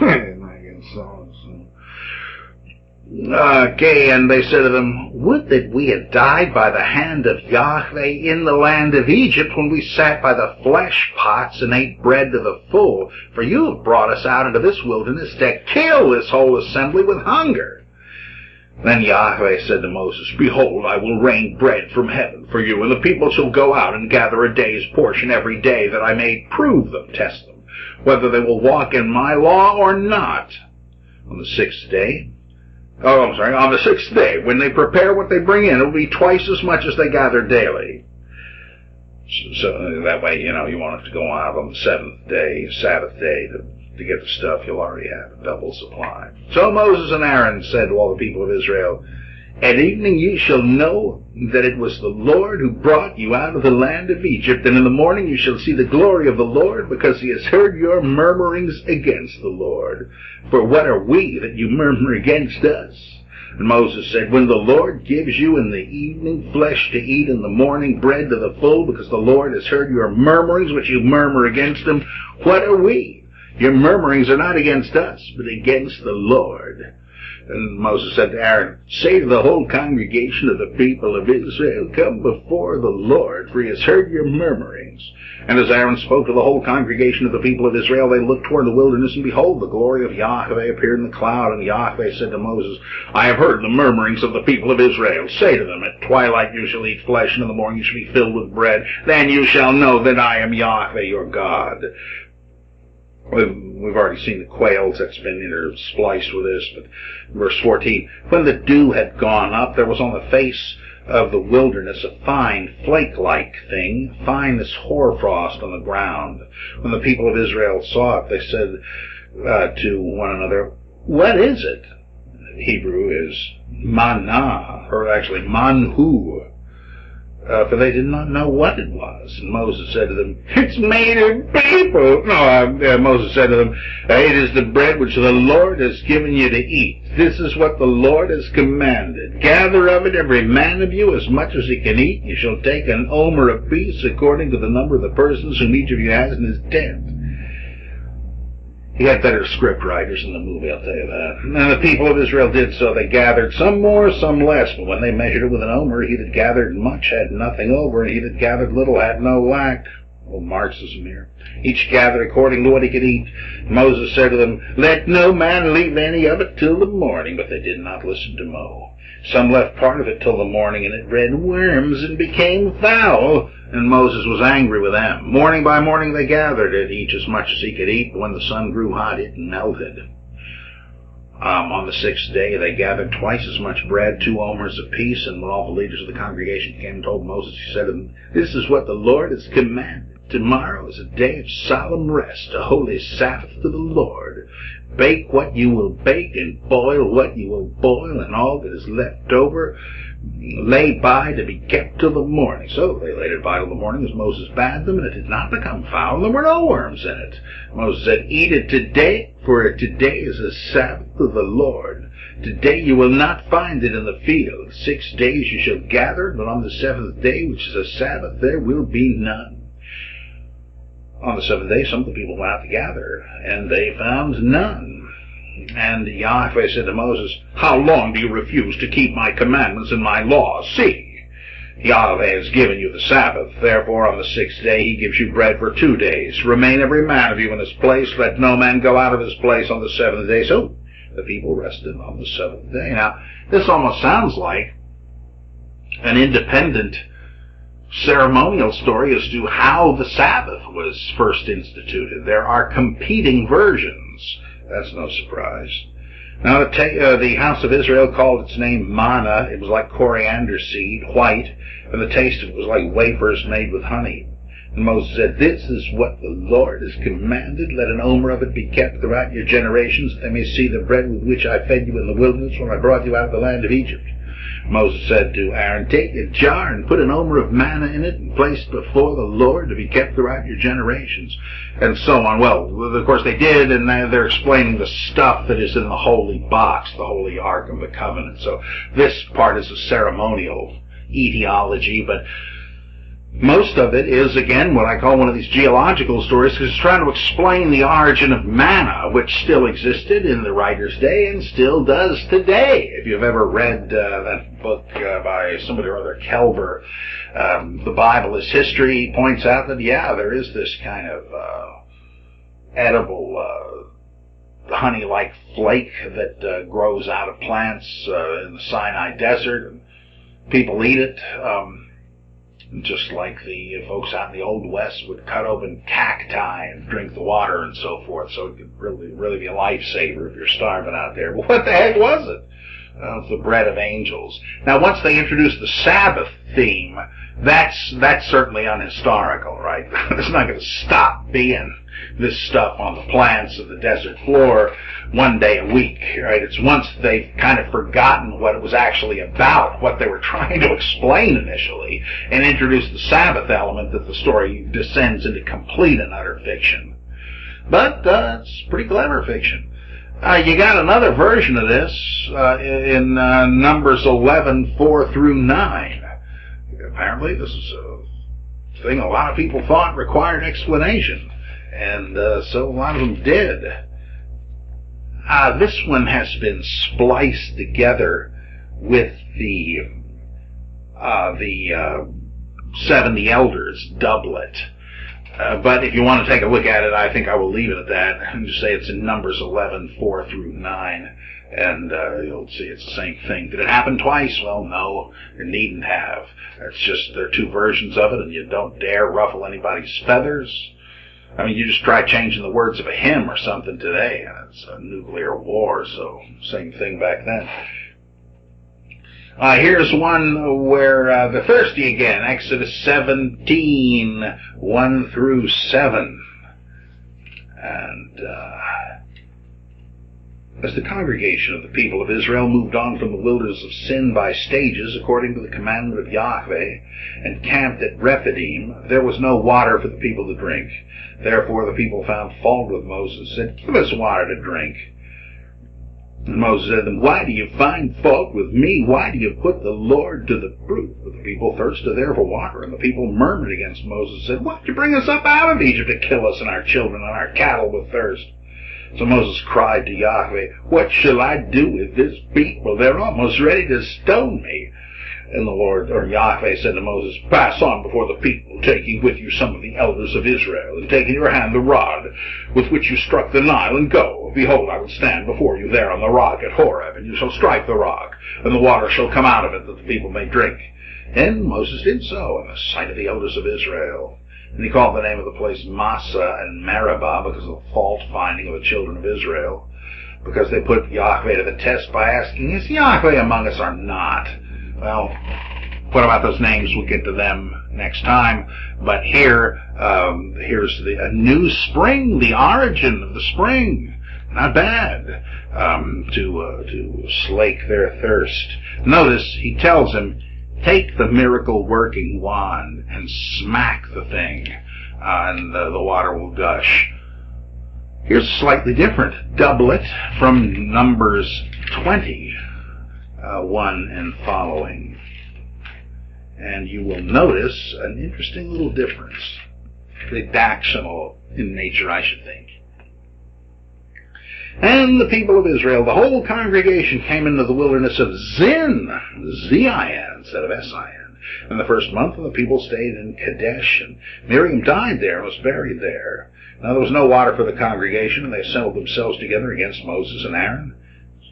Speaker 1: Okay, and they said to them, Would that we had died by the hand of Yahweh in the land of Egypt when we sat by the flesh pots and ate bread to the full, for you have brought us out into this wilderness to kill this whole assembly with hunger. Then Yahweh said to Moses, Behold, I will rain bread from heaven for you, and the people shall go out and gather a day's portion every day, that I may prove them, test them, whether they will walk in my law or not. On the sixth day, on the sixth day, when they prepare what they bring in, it will be twice as much as they gather daily. So that way, you won't have to go out on the seventh day, Sabbath day, to get the stuff. You'll already have a double supply. So Moses and Aaron said to all the people of Israel, At evening you shall know that it was the Lord who brought you out of the land of Egypt, and in the morning you shall see the glory of the Lord, because he has heard your murmurings against the Lord. For what are we that you murmur against us? And Moses said, When the Lord gives you in the evening flesh to eat, in the morning bread to the full, because the Lord has heard your murmurings which you murmur against him, what are we? Your murmurings are not against us, but against the Lord. And Moses said to Aaron, Say to the whole congregation of the people of Israel, Come before the Lord, for he has heard your murmurings. And as Aaron spoke to the whole congregation of the people of Israel, they looked toward the wilderness, and behold, the glory of Yahweh appeared in the cloud. And Yahweh said to Moses, I have heard the murmurings of the people of Israel. Say to them, At twilight you shall eat flesh, and in the morning you shall be filled with bread. Then you shall know that I am Yahweh your God. We've already seen the quails, that's been interspliced with this, but verse 14, when the dew had gone up, there was on the face of the wilderness a fine flake-like thing, fine as hoarfrost on the ground. When the people of Israel saw it, they said to one another, what is it? Hebrew is manna, or actually manhu, for they did not know what it was. And Moses said to them, it's made of people. Moses said to them, it is the bread which the Lord has given you to eat. This is what the Lord has commanded. Gather of it every man of you as much as he can eat. You shall take an omer apiece according to the number of the persons whom each of you has in his tent. He had better script writers in the movie, I'll tell you that. And the people of Israel did so. They gathered some more, some less. But when they measured it with an omer, he that gathered much had nothing over, and he that gathered little had no lack. Old Marxism here. Each gathered according to what he could eat. Moses said to them, let no man leave any of it till the morning. But they did not listen to Mo. Some left part of it till the morning, and it bred worms and became foul. And Moses was angry with them. Morning by morning they gathered it, each as much as he could eat. But when the sun grew hot, it melted. On the sixth day they gathered twice as much bread, 2 omers apiece. And when all the leaders of the congregation came and told Moses, he said to them, this is what the Lord has commanded. Tomorrow is a day of solemn rest, a holy Sabbath to the Lord. Bake what you will bake, and boil what you will boil, and all that is left over lay by to be kept till the morning. So they laid it by till the morning as Moses bade them, and it did not become foul, and there were no worms in it. Moses said, eat it today, for today is a Sabbath of the Lord. Today you will not find it in the field. 6 days you shall gather, but on the 7th day, which is a Sabbath, there will be none. On the 7th day, some of the people went out to gather, and they found none. And Yahweh said to Moses, how long do you refuse to keep my commandments and my laws? See, Yahweh has given you the Sabbath. Therefore, on the 6th day, he gives you bread for 2 days. Remain every man of you in his place. Let no man go out of his place on the 7th day. So the people rested on the 7th day. Now, this almost sounds like an independent ceremonial story as to how the Sabbath was first instituted. There are competing versions. That's no surprise. Now, the house of Israel called its name manna. It was like coriander seed, white, and the taste of it was like wafers made with honey. And Moses said, this is what the Lord has commanded. Let an omer of it be kept throughout your generations, that they may see the bread with which I fed you in the wilderness when I brought you out of the land of Egypt. Moses said to Aaron, take a jar and put an omer of manna in it and place it before the Lord to be kept throughout your generations, and so on. Well, of course they did, and they're explaining the stuff that is in the holy box, the holy Ark of the Covenant. So this part is a ceremonial etiology, but most of it is, again, what I call one of these geological stories, because it's trying to explain the origin of manna, which still existed in the writer's day and still does today. If you've ever read that book by somebody or other, Kelver, The Bible is History, he points out that, yeah, there is this kind of edible honey-like flake that grows out of plants in the Sinai Desert, and people eat it. Just like the folks out in the Old West would cut open cacti and drink the water and so forth. So it could really be a lifesaver if you're starving out there. Well, what the heck was it? It's the bread of angels. Now, once they introduced the Sabbath theme, that's certainly unhistorical, right? It's not going to stop being this stuff on the plants of the desert floor one day a week, right? It's once they've kind of forgotten what it was actually about, what they were trying to explain initially, and introduced the Sabbath element, that the story descends into complete and utter fiction. But it's pretty clever fiction. You got another version of this in Numbers 11, 4 through 9. Apparently this is a thing a lot of people thought required explanation, and so a lot of them did. This one has been spliced together with the 70 Elders doublet. But if you want to take a look at it, I think I will leave it at that and just say it's in Numbers 11, 4 through 9. And you'll see it's the same thing. Did it happen twice? Well, no, it needn't have. It's just there are two versions of it, and you don't dare ruffle anybody's feathers. I mean, you just try changing the words of a hymn or something today, and it's a nuclear war, so same thing back then. Here's one where they're thirsty again. Exodus 17, 1 through 7. And as the congregation of the people of Israel moved on from the wilderness of sin by stages, according to the commandment of Yahweh, and camped at Rephidim, there was no water for the people to drink. Therefore the people found fault with Moses and said, "Give us water to drink." And Moses said to them, "Why do you find fault with me? Why do you put the Lord to the proof?" But the people thirsted there for water, and the people murmured against Moses and said, "Why did you bring us up out of Egypt to kill us and our children and our cattle with thirst?" So Moses cried to Yahweh, "What shall I do with this people? They're almost ready to stone me." And the Lord, or Yahweh, said to Moses, "Pass on before the people, taking with you some of the elders of Israel, and take in your hand the rod with which you struck the Nile, and go. Behold, I will stand before you there on the rock at Horeb, and you shall strike the rock, and the water shall come out of it, that the people may drink." And Moses did so in the sight of the elders of Israel. And he called the name of the place Massah and Meribah, because of the fault-finding of the children of Israel, because they put Yahweh to the test by asking, "Is Yahweh among us or not?" Well, what about those names? We'll get to them next time. But here's a new spring, the origin of the spring. Not bad to slake their thirst. Notice he tells him, take the miracle-working wand and smack the thing, and the water will gush. Here's slightly different. Double it from Numbers 20. 1 and following, and you will notice an interesting little difference, redactional in nature, I should think. "And the people of Israel, the whole congregation, came into the wilderness of Zin, Z-I-N instead of S-I-N. In the first month, and the people stayed in Kadesh, and Miriam died there and was buried there. Now there was no water for the congregation, and they assembled themselves together against Moses and Aaron."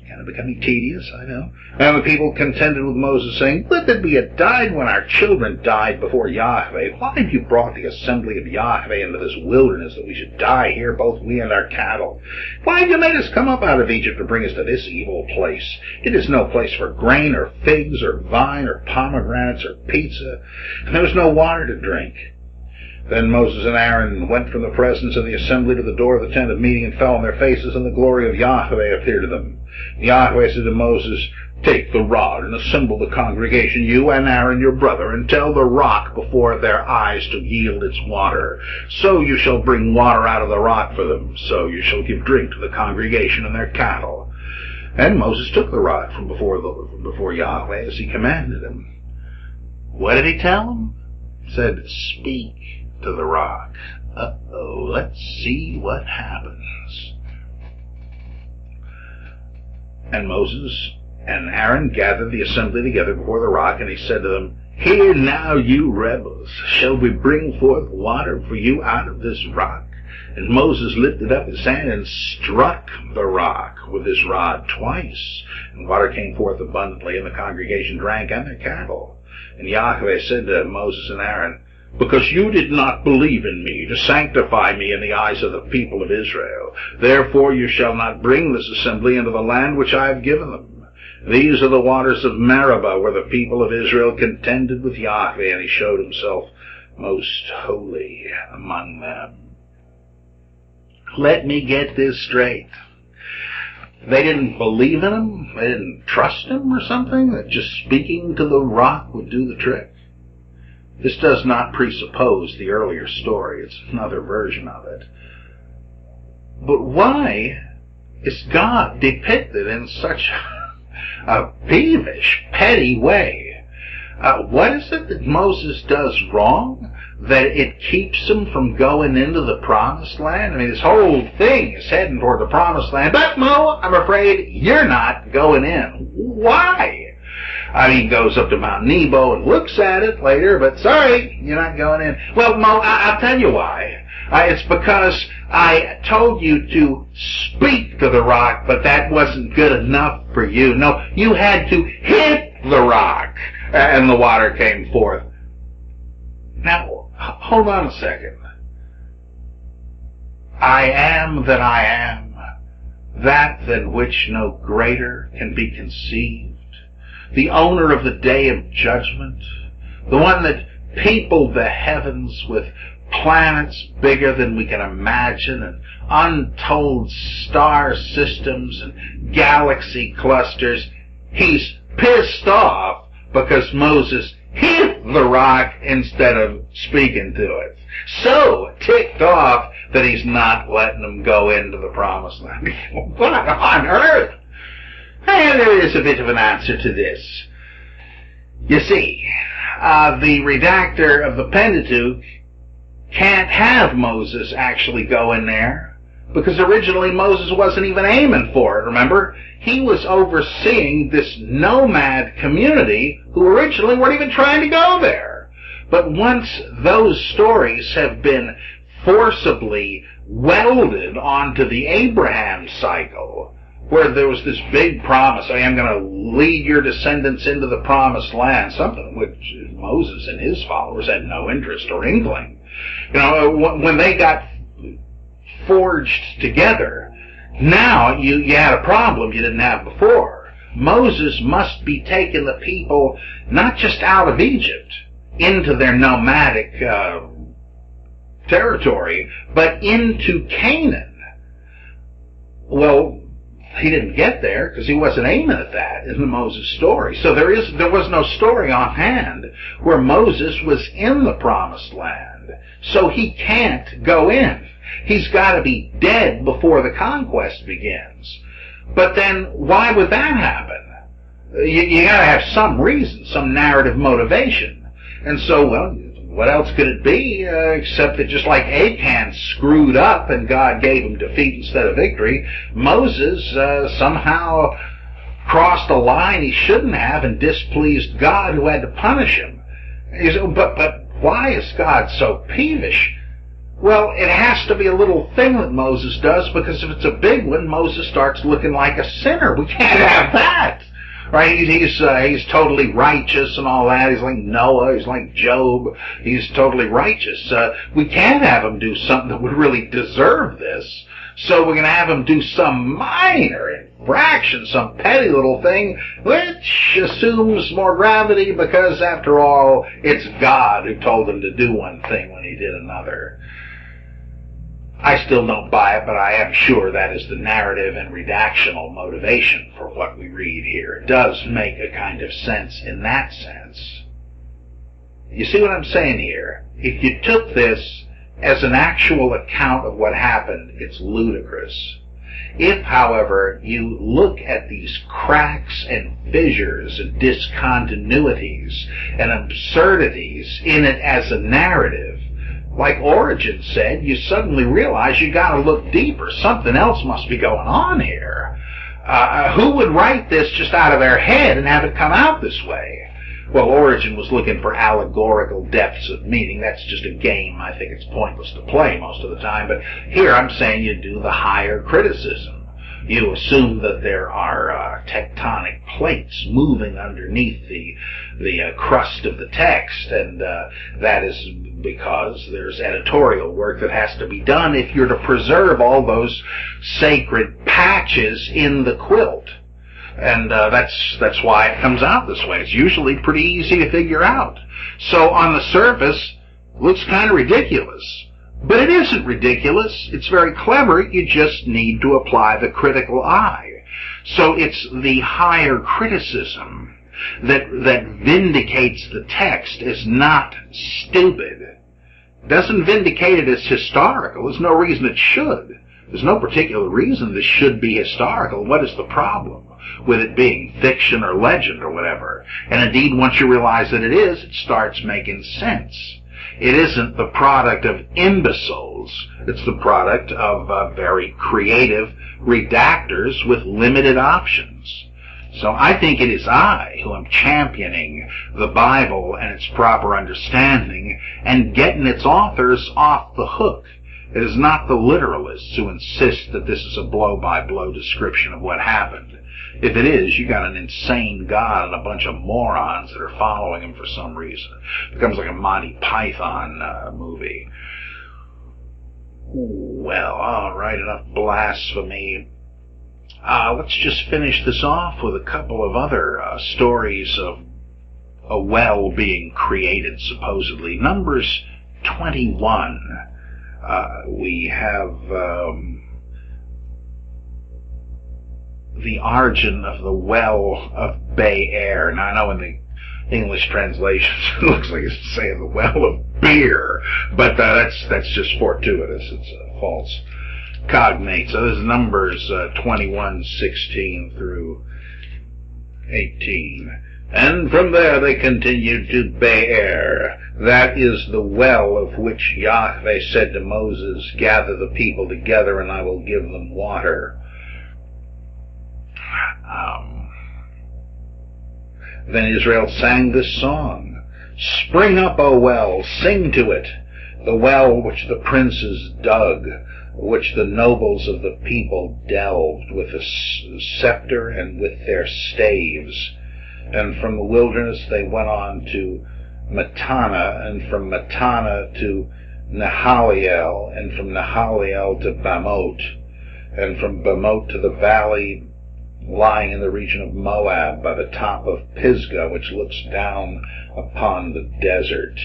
Speaker 1: Kind of becoming tedious, I know. "And the people contended with Moses, saying, Would that we had died when our children died before Yahweh. Why have you brought the assembly of Yahweh into this wilderness, that we should die here, both we and our cattle? Why have you made us come up out of Egypt to bring us to this evil place? It is no place for grain, or figs, or vine, or pomegranates, or pizza, and there was no water to drink." Then Moses and Aaron went from the presence of the assembly to the door of the tent of meeting, and fell on their faces, and the glory of Yahweh appeared to them. Yahweh said to Moses, "Take the rod and assemble the congregation, you and Aaron your brother, and tell the rock before their eyes to yield its water. So you shall bring water out of the rock for them. So you shall give drink to the congregation and their cattle." And Moses took the rod from before Yahweh as he commanded him. What did he tell him? He said, "Speak to the rock." Uh-oh, let's see what happens. And Moses and Aaron gathered the assembly together before the rock, and he said to them, "Hear now, you rebels, shall we bring forth water for you out of this rock?" And Moses lifted up his hand and struck the rock with his rod twice, and water came forth abundantly, and the congregation drank and their cattle. And Yahweh said to Moses and Aaron, "Because you did not believe in me to sanctify me in the eyes of the people of Israel, therefore you shall not bring this assembly into the land which I have given them. These are the waters of Meribah, where the people of Israel contended with Yahweh, and he showed himself most holy among them." Let me get this straight. They didn't believe in him? They didn't trust him or something? That just speaking to the rock would do the trick? This does not presuppose the earlier story. It's another version of it. But why is God depicted in such a peevish, petty way? What is it that Moses does wrong that it keeps him from going into the Promised Land? I mean, this whole thing is heading toward the Promised Land. But, Mo, I'm afraid you're not going in. Why? I mean, he goes up to Mount Nebo and looks at it later, but sorry, you're not going in. Well, Mo, I'll tell you why. It's because I told you to speak to the rock, but that wasn't good enough for you. No, you had to hit the rock, and the water came forth. Now, hold on a second. I am that I am, that than which no greater can be conceived, the owner of the day of judgment, the one that peopled the heavens with planets bigger than we can imagine and untold star systems and galaxy clusters. He's pissed off because Moses hit the rock instead of speaking to it. So ticked off that he's not letting them go into the promised land. What on earth? And there is a bit of an answer to this. You see, the redactor of the Pentateuch can't have Moses actually go in there because originally Moses wasn't even aiming for it, remember? He was overseeing this nomad community who originally weren't even trying to go there. But once those stories have been forcibly welded onto the Abraham cycle, where there was this big promise, I am going to lead your descendants into the promised land, something which Moses and his followers had no interest or inkling. You know, when they got forged together, now you had a problem you didn't have before. Moses must be taking the people not just out of Egypt into their nomadic territory, but into Canaan. Well, he didn't get there because he wasn't aiming at that in the Moses story. So there was no story on hand where Moses was in the promised land. So he can't go in. He's got to be dead before the conquest begins. But then why would that happen? You got to have some reason, some narrative motivation. And so, well, what else could it be except that just like Achan screwed up and God gave him defeat instead of victory, Moses somehow crossed a line he shouldn't have and displeased God, who had to punish him. But why is God so peevish? Well, it has to be a little thing that Moses does, because if it's a big one, Moses starts looking like a sinner. We can't have that. Right? He's totally righteous and all that. He's like Noah. He's like Job. He's totally righteous. We can't have him do something that would really deserve this. So we're going to have him do some minor infraction, some petty little thing, which assumes more gravity because, after all, it's God who told him to do one thing when he did another. I still don't buy it, but I am sure that is the narrative and redactional motivation for what we read here. It does make a kind of sense in that sense. You see what I'm saying here? If you took this as an actual account of what happened, it's ludicrous. If, however, you look at these cracks and fissures and discontinuities and absurdities in it as a narrative, like Origen said, you suddenly realize you got to look deeper. Something else must be going on here. Who would write this just out of their head and have it come out this way? Well, Origen was looking for allegorical depths of meaning. That's just a game I think it's pointless to play most of the time. But here I'm saying you do the higher criticism. You assume that there are tectonic plates moving underneath the crust of the text, and that is because there's editorial work that has to be done if you're to preserve all those sacred patches in the quilt. And that's why it comes out this way. It's usually pretty easy to figure out. So on the surface, looks kind of ridiculous. But it isn't ridiculous. It's very clever. You just need to apply the critical eye. So it's the higher criticism that vindicates the text as not stupid. It doesn't vindicate it as historical. There's no reason it should. There's no particular reason this should be historical. What is the problem with it being fiction or legend or whatever? And indeed, once you realize that it is, it starts making sense. It isn't the product of imbeciles. It's the product of very creative redactors with limited options. So I think it is I who am championing the Bible and its proper understanding and getting its authors off the hook. It is not the literalists who insist that this is a blow-by-blow description of what happened. If it is, you got an insane God and a bunch of morons that are following him for some reason. It becomes like a Monty Python movie. Well, all right, enough blasphemy. Let's just finish this off with a couple of other stories of a well being created, supposedly. Numbers 21. We have the origin of the well of Bay Air. Now, I know in the English translations it looks like it's saying the well of beer, but that's just fortuitous. It's a false cognate. So this is Numbers 21:16 through 18. And from there they continued to Bay Air. That is the well of which Yahweh said to Moses, gather the people together and I will give them water. Then Israel sang this song. Spring up, O well, sing to it, the well which the princes dug, which the nobles of the people delved with a scepter and with their staves. And from the wilderness they went on to Matana, and from Matana to Nahaliel, and from Nahaliel to Bamoth, and from Bamoth to the valley lying in the region of Moab by the top of Pisgah, which looks down upon the desert.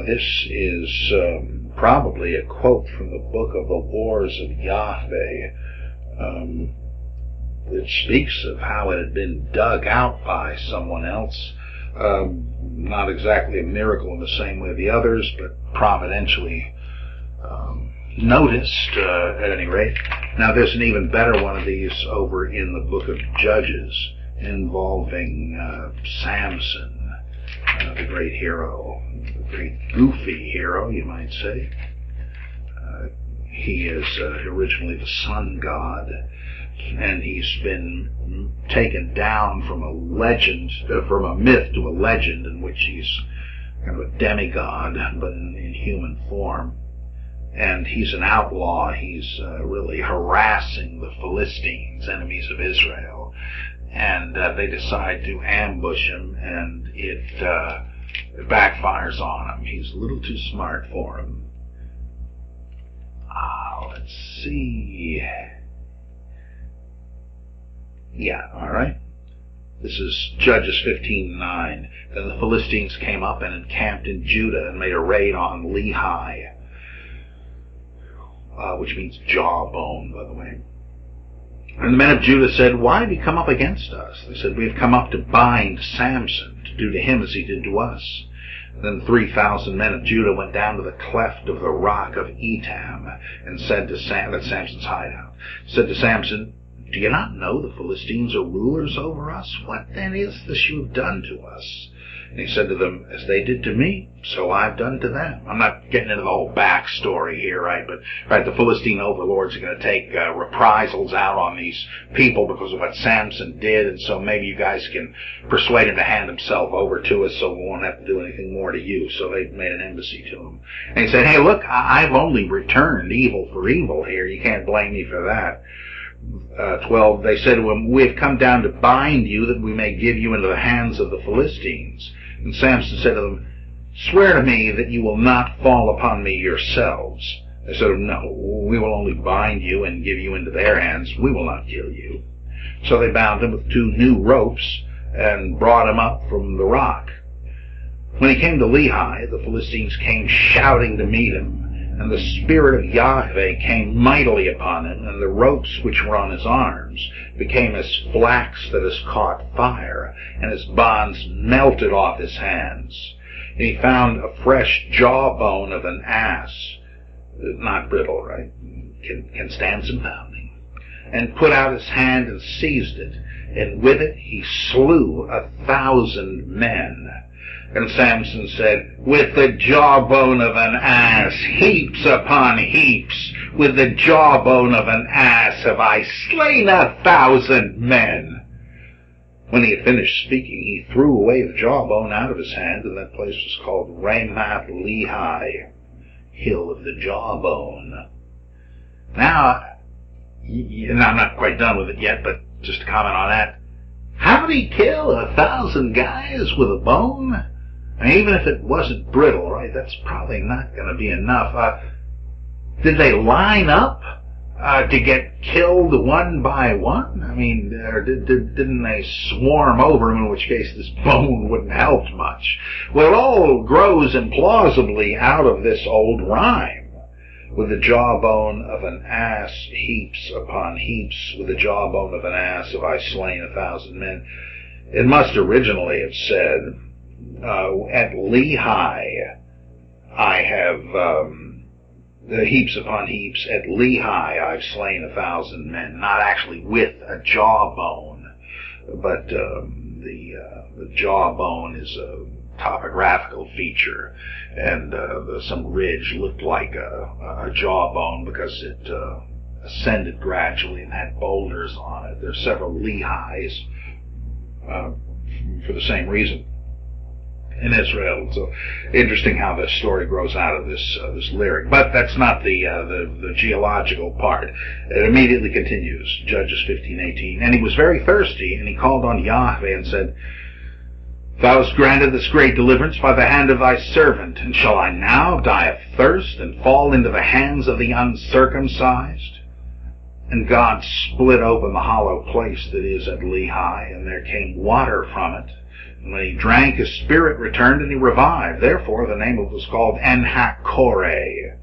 Speaker 1: This is probably a quote from the book of the Wars of Yahweh. It speaks of how it had been dug out by someone else. Not exactly a miracle in the same way the others, but providentially noticed, at any rate. Now, there's an even better one of these over in the book of Judges involving Samson, the great hero, the great goofy hero, you might say. He is originally the sun god, and he's been taken down from a legend, from a myth to a legend in which he's kind of a demigod, but in human form. And he's an outlaw. He's really harassing the Philistines, enemies of Israel. And they decide to ambush him, and it backfires on him. He's a little too smart for him. Let's see. Yeah, all right. This is Judges 15:9. Then the Philistines came up and encamped in Judah and made a raid on Lehi, which means jawbone, by the way. And the men of Judah said, why have you come up against us? They said, we have come up to bind Samson, to do to him as he did to us. Then 3,000 men of Judah went down to the cleft of the rock of Etam, and said to that's Samson's hideout, said to Samson, do you not know the Philistines are rulers over us? What then is this you have done to us? And he said to them, as they did to me, so I've done to them. I'm not getting into the whole backstory here, right? But the Philistine overlords are going to take reprisals out on these people because of what Samson did, and so maybe you guys can persuade him to hand himself over to us so we won't have to do anything more to you. So they made an embassy to him. And he said, hey, look, I've only returned evil for evil here. You can't blame me for that. 12, they said to him, we have come down to bind you that we may give you into the hands of the Philistines. And Samson said to them, swear to me that you will not fall upon me yourselves. They said, no, we will only bind you and give you into their hands. We will not kill you. So they bound him with 2 new ropes and brought him up from the rock. When he came to Lehi, the Philistines came shouting to meet him. And the Spirit of Yahweh came mightily upon him, and the ropes which were on his arms became as flax that has caught fire, and his bonds melted off his hands. And he found a fresh jawbone of an ass, not brittle, right? Can stand some pounding, and put out his hand and seized it, and with it he slew 1,000 men. And Samson said, with the jawbone of an ass, heaps upon heaps, with the jawbone of an ass have I slain 1,000 men. When he had finished speaking, he threw away the jawbone out of his hand, and that place was called Ramath Lehi, hill of the jawbone. Now, and I'm not quite done with it yet, but just to comment on that, how did he kill 1,000 guys with a bone? I mean, even if it wasn't brittle, right, that's probably not going to be enough. Did they line up to get killed one by one? I mean, didn't they swarm over him, in which case this bone wouldn't help much? Well, it all grows implausibly out of this old rhyme. With the jawbone of an ass, heaps upon heaps, with the jawbone of an ass have I slain 1,000 men. It must originally have said, at Lehi, I have heaps upon heaps. At Lehi, I've slain 1,000 men. Not actually with a jawbone, but the jawbone is a topographical feature, and some ridge looked like a jawbone because it ascended gradually and had boulders on it. There's several Lehis for the same reason in Israel. So interesting how this story grows out of this lyric. But that's not the geological part. It immediately continues, Judges 15:18. And he was very thirsty, and he called on Yahweh and said, Thou hast granted this great deliverance by the hand of thy servant, and shall I now die of thirst and fall into the hands of the uncircumcised? And God split open the hollow place that is at Lehi, and there came water from it. And when he drank, his spirit returned, and he revived. Therefore the name of it was called En-ha-Korah,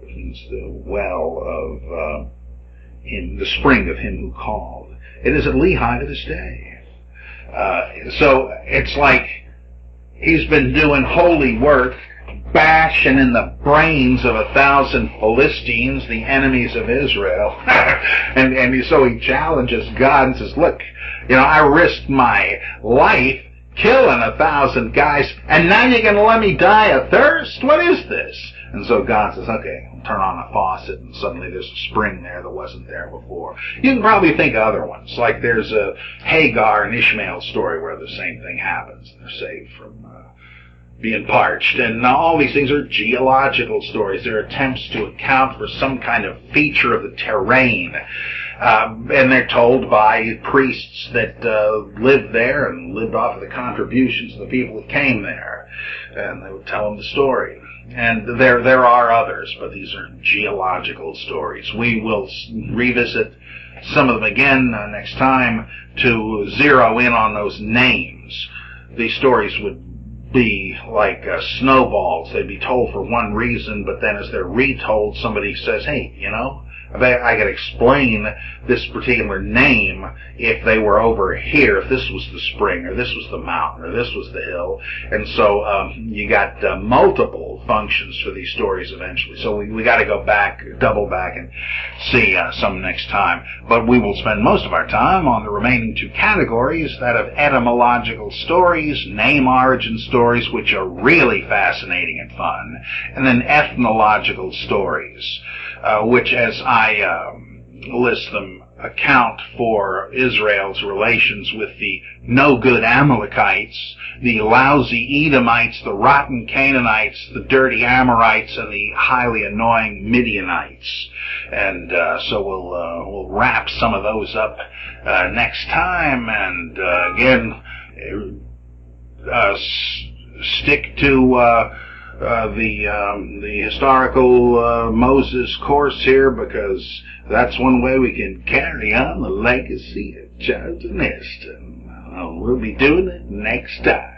Speaker 1: which means the well of him, the spring of him who called. It is at Lehi to this day. So it's like he's been doing holy work, bashing in the brains of 1,000 Philistines, the enemies of Israel. and so he challenges God and says, look, I risked my life killing 1,000 guys, and now you're going to let me die of thirst? What is this? And so God says, okay, I'll turn on a faucet, and suddenly there's a spring there that wasn't there before. You can probably think of other ones, like there's a Hagar and Ishmael story where the same thing happens. They're saved from being parched. And all these things are geological stories. They're attempts to account for some kind of feature of the terrain. And they're told by priests that lived there and lived off of the contributions of the people that came there. And they would tell them the story. And there are others, but these are geological stories. We will revisit some of them again next time to zero in on those names. These stories would be like snowballs. They'd be told for one reason, but then as they're retold, somebody says, hey, I could explain this particular name if they were over here, if this was the spring, or this was the mountain, or this was the hill. And so you got multiple functions for these stories eventually. So we got to go back, double back, and see some next time. But we will spend most of our time on the remaining two categories, that of etymological stories, name origin stories, which are really fascinating and fun, and then ethnological stories, which, as I list them, account for Israel's relations with the no-good Amalekites, the lousy Edomites, the rotten Canaanites, the dirty Amorites, and the highly annoying Midianites. And so we'll wrap some of those up next time. And again, stick to the historical Moses course here, because that's one way we can carry on the legacy of Jonathan Heston. We'll be doing it next time.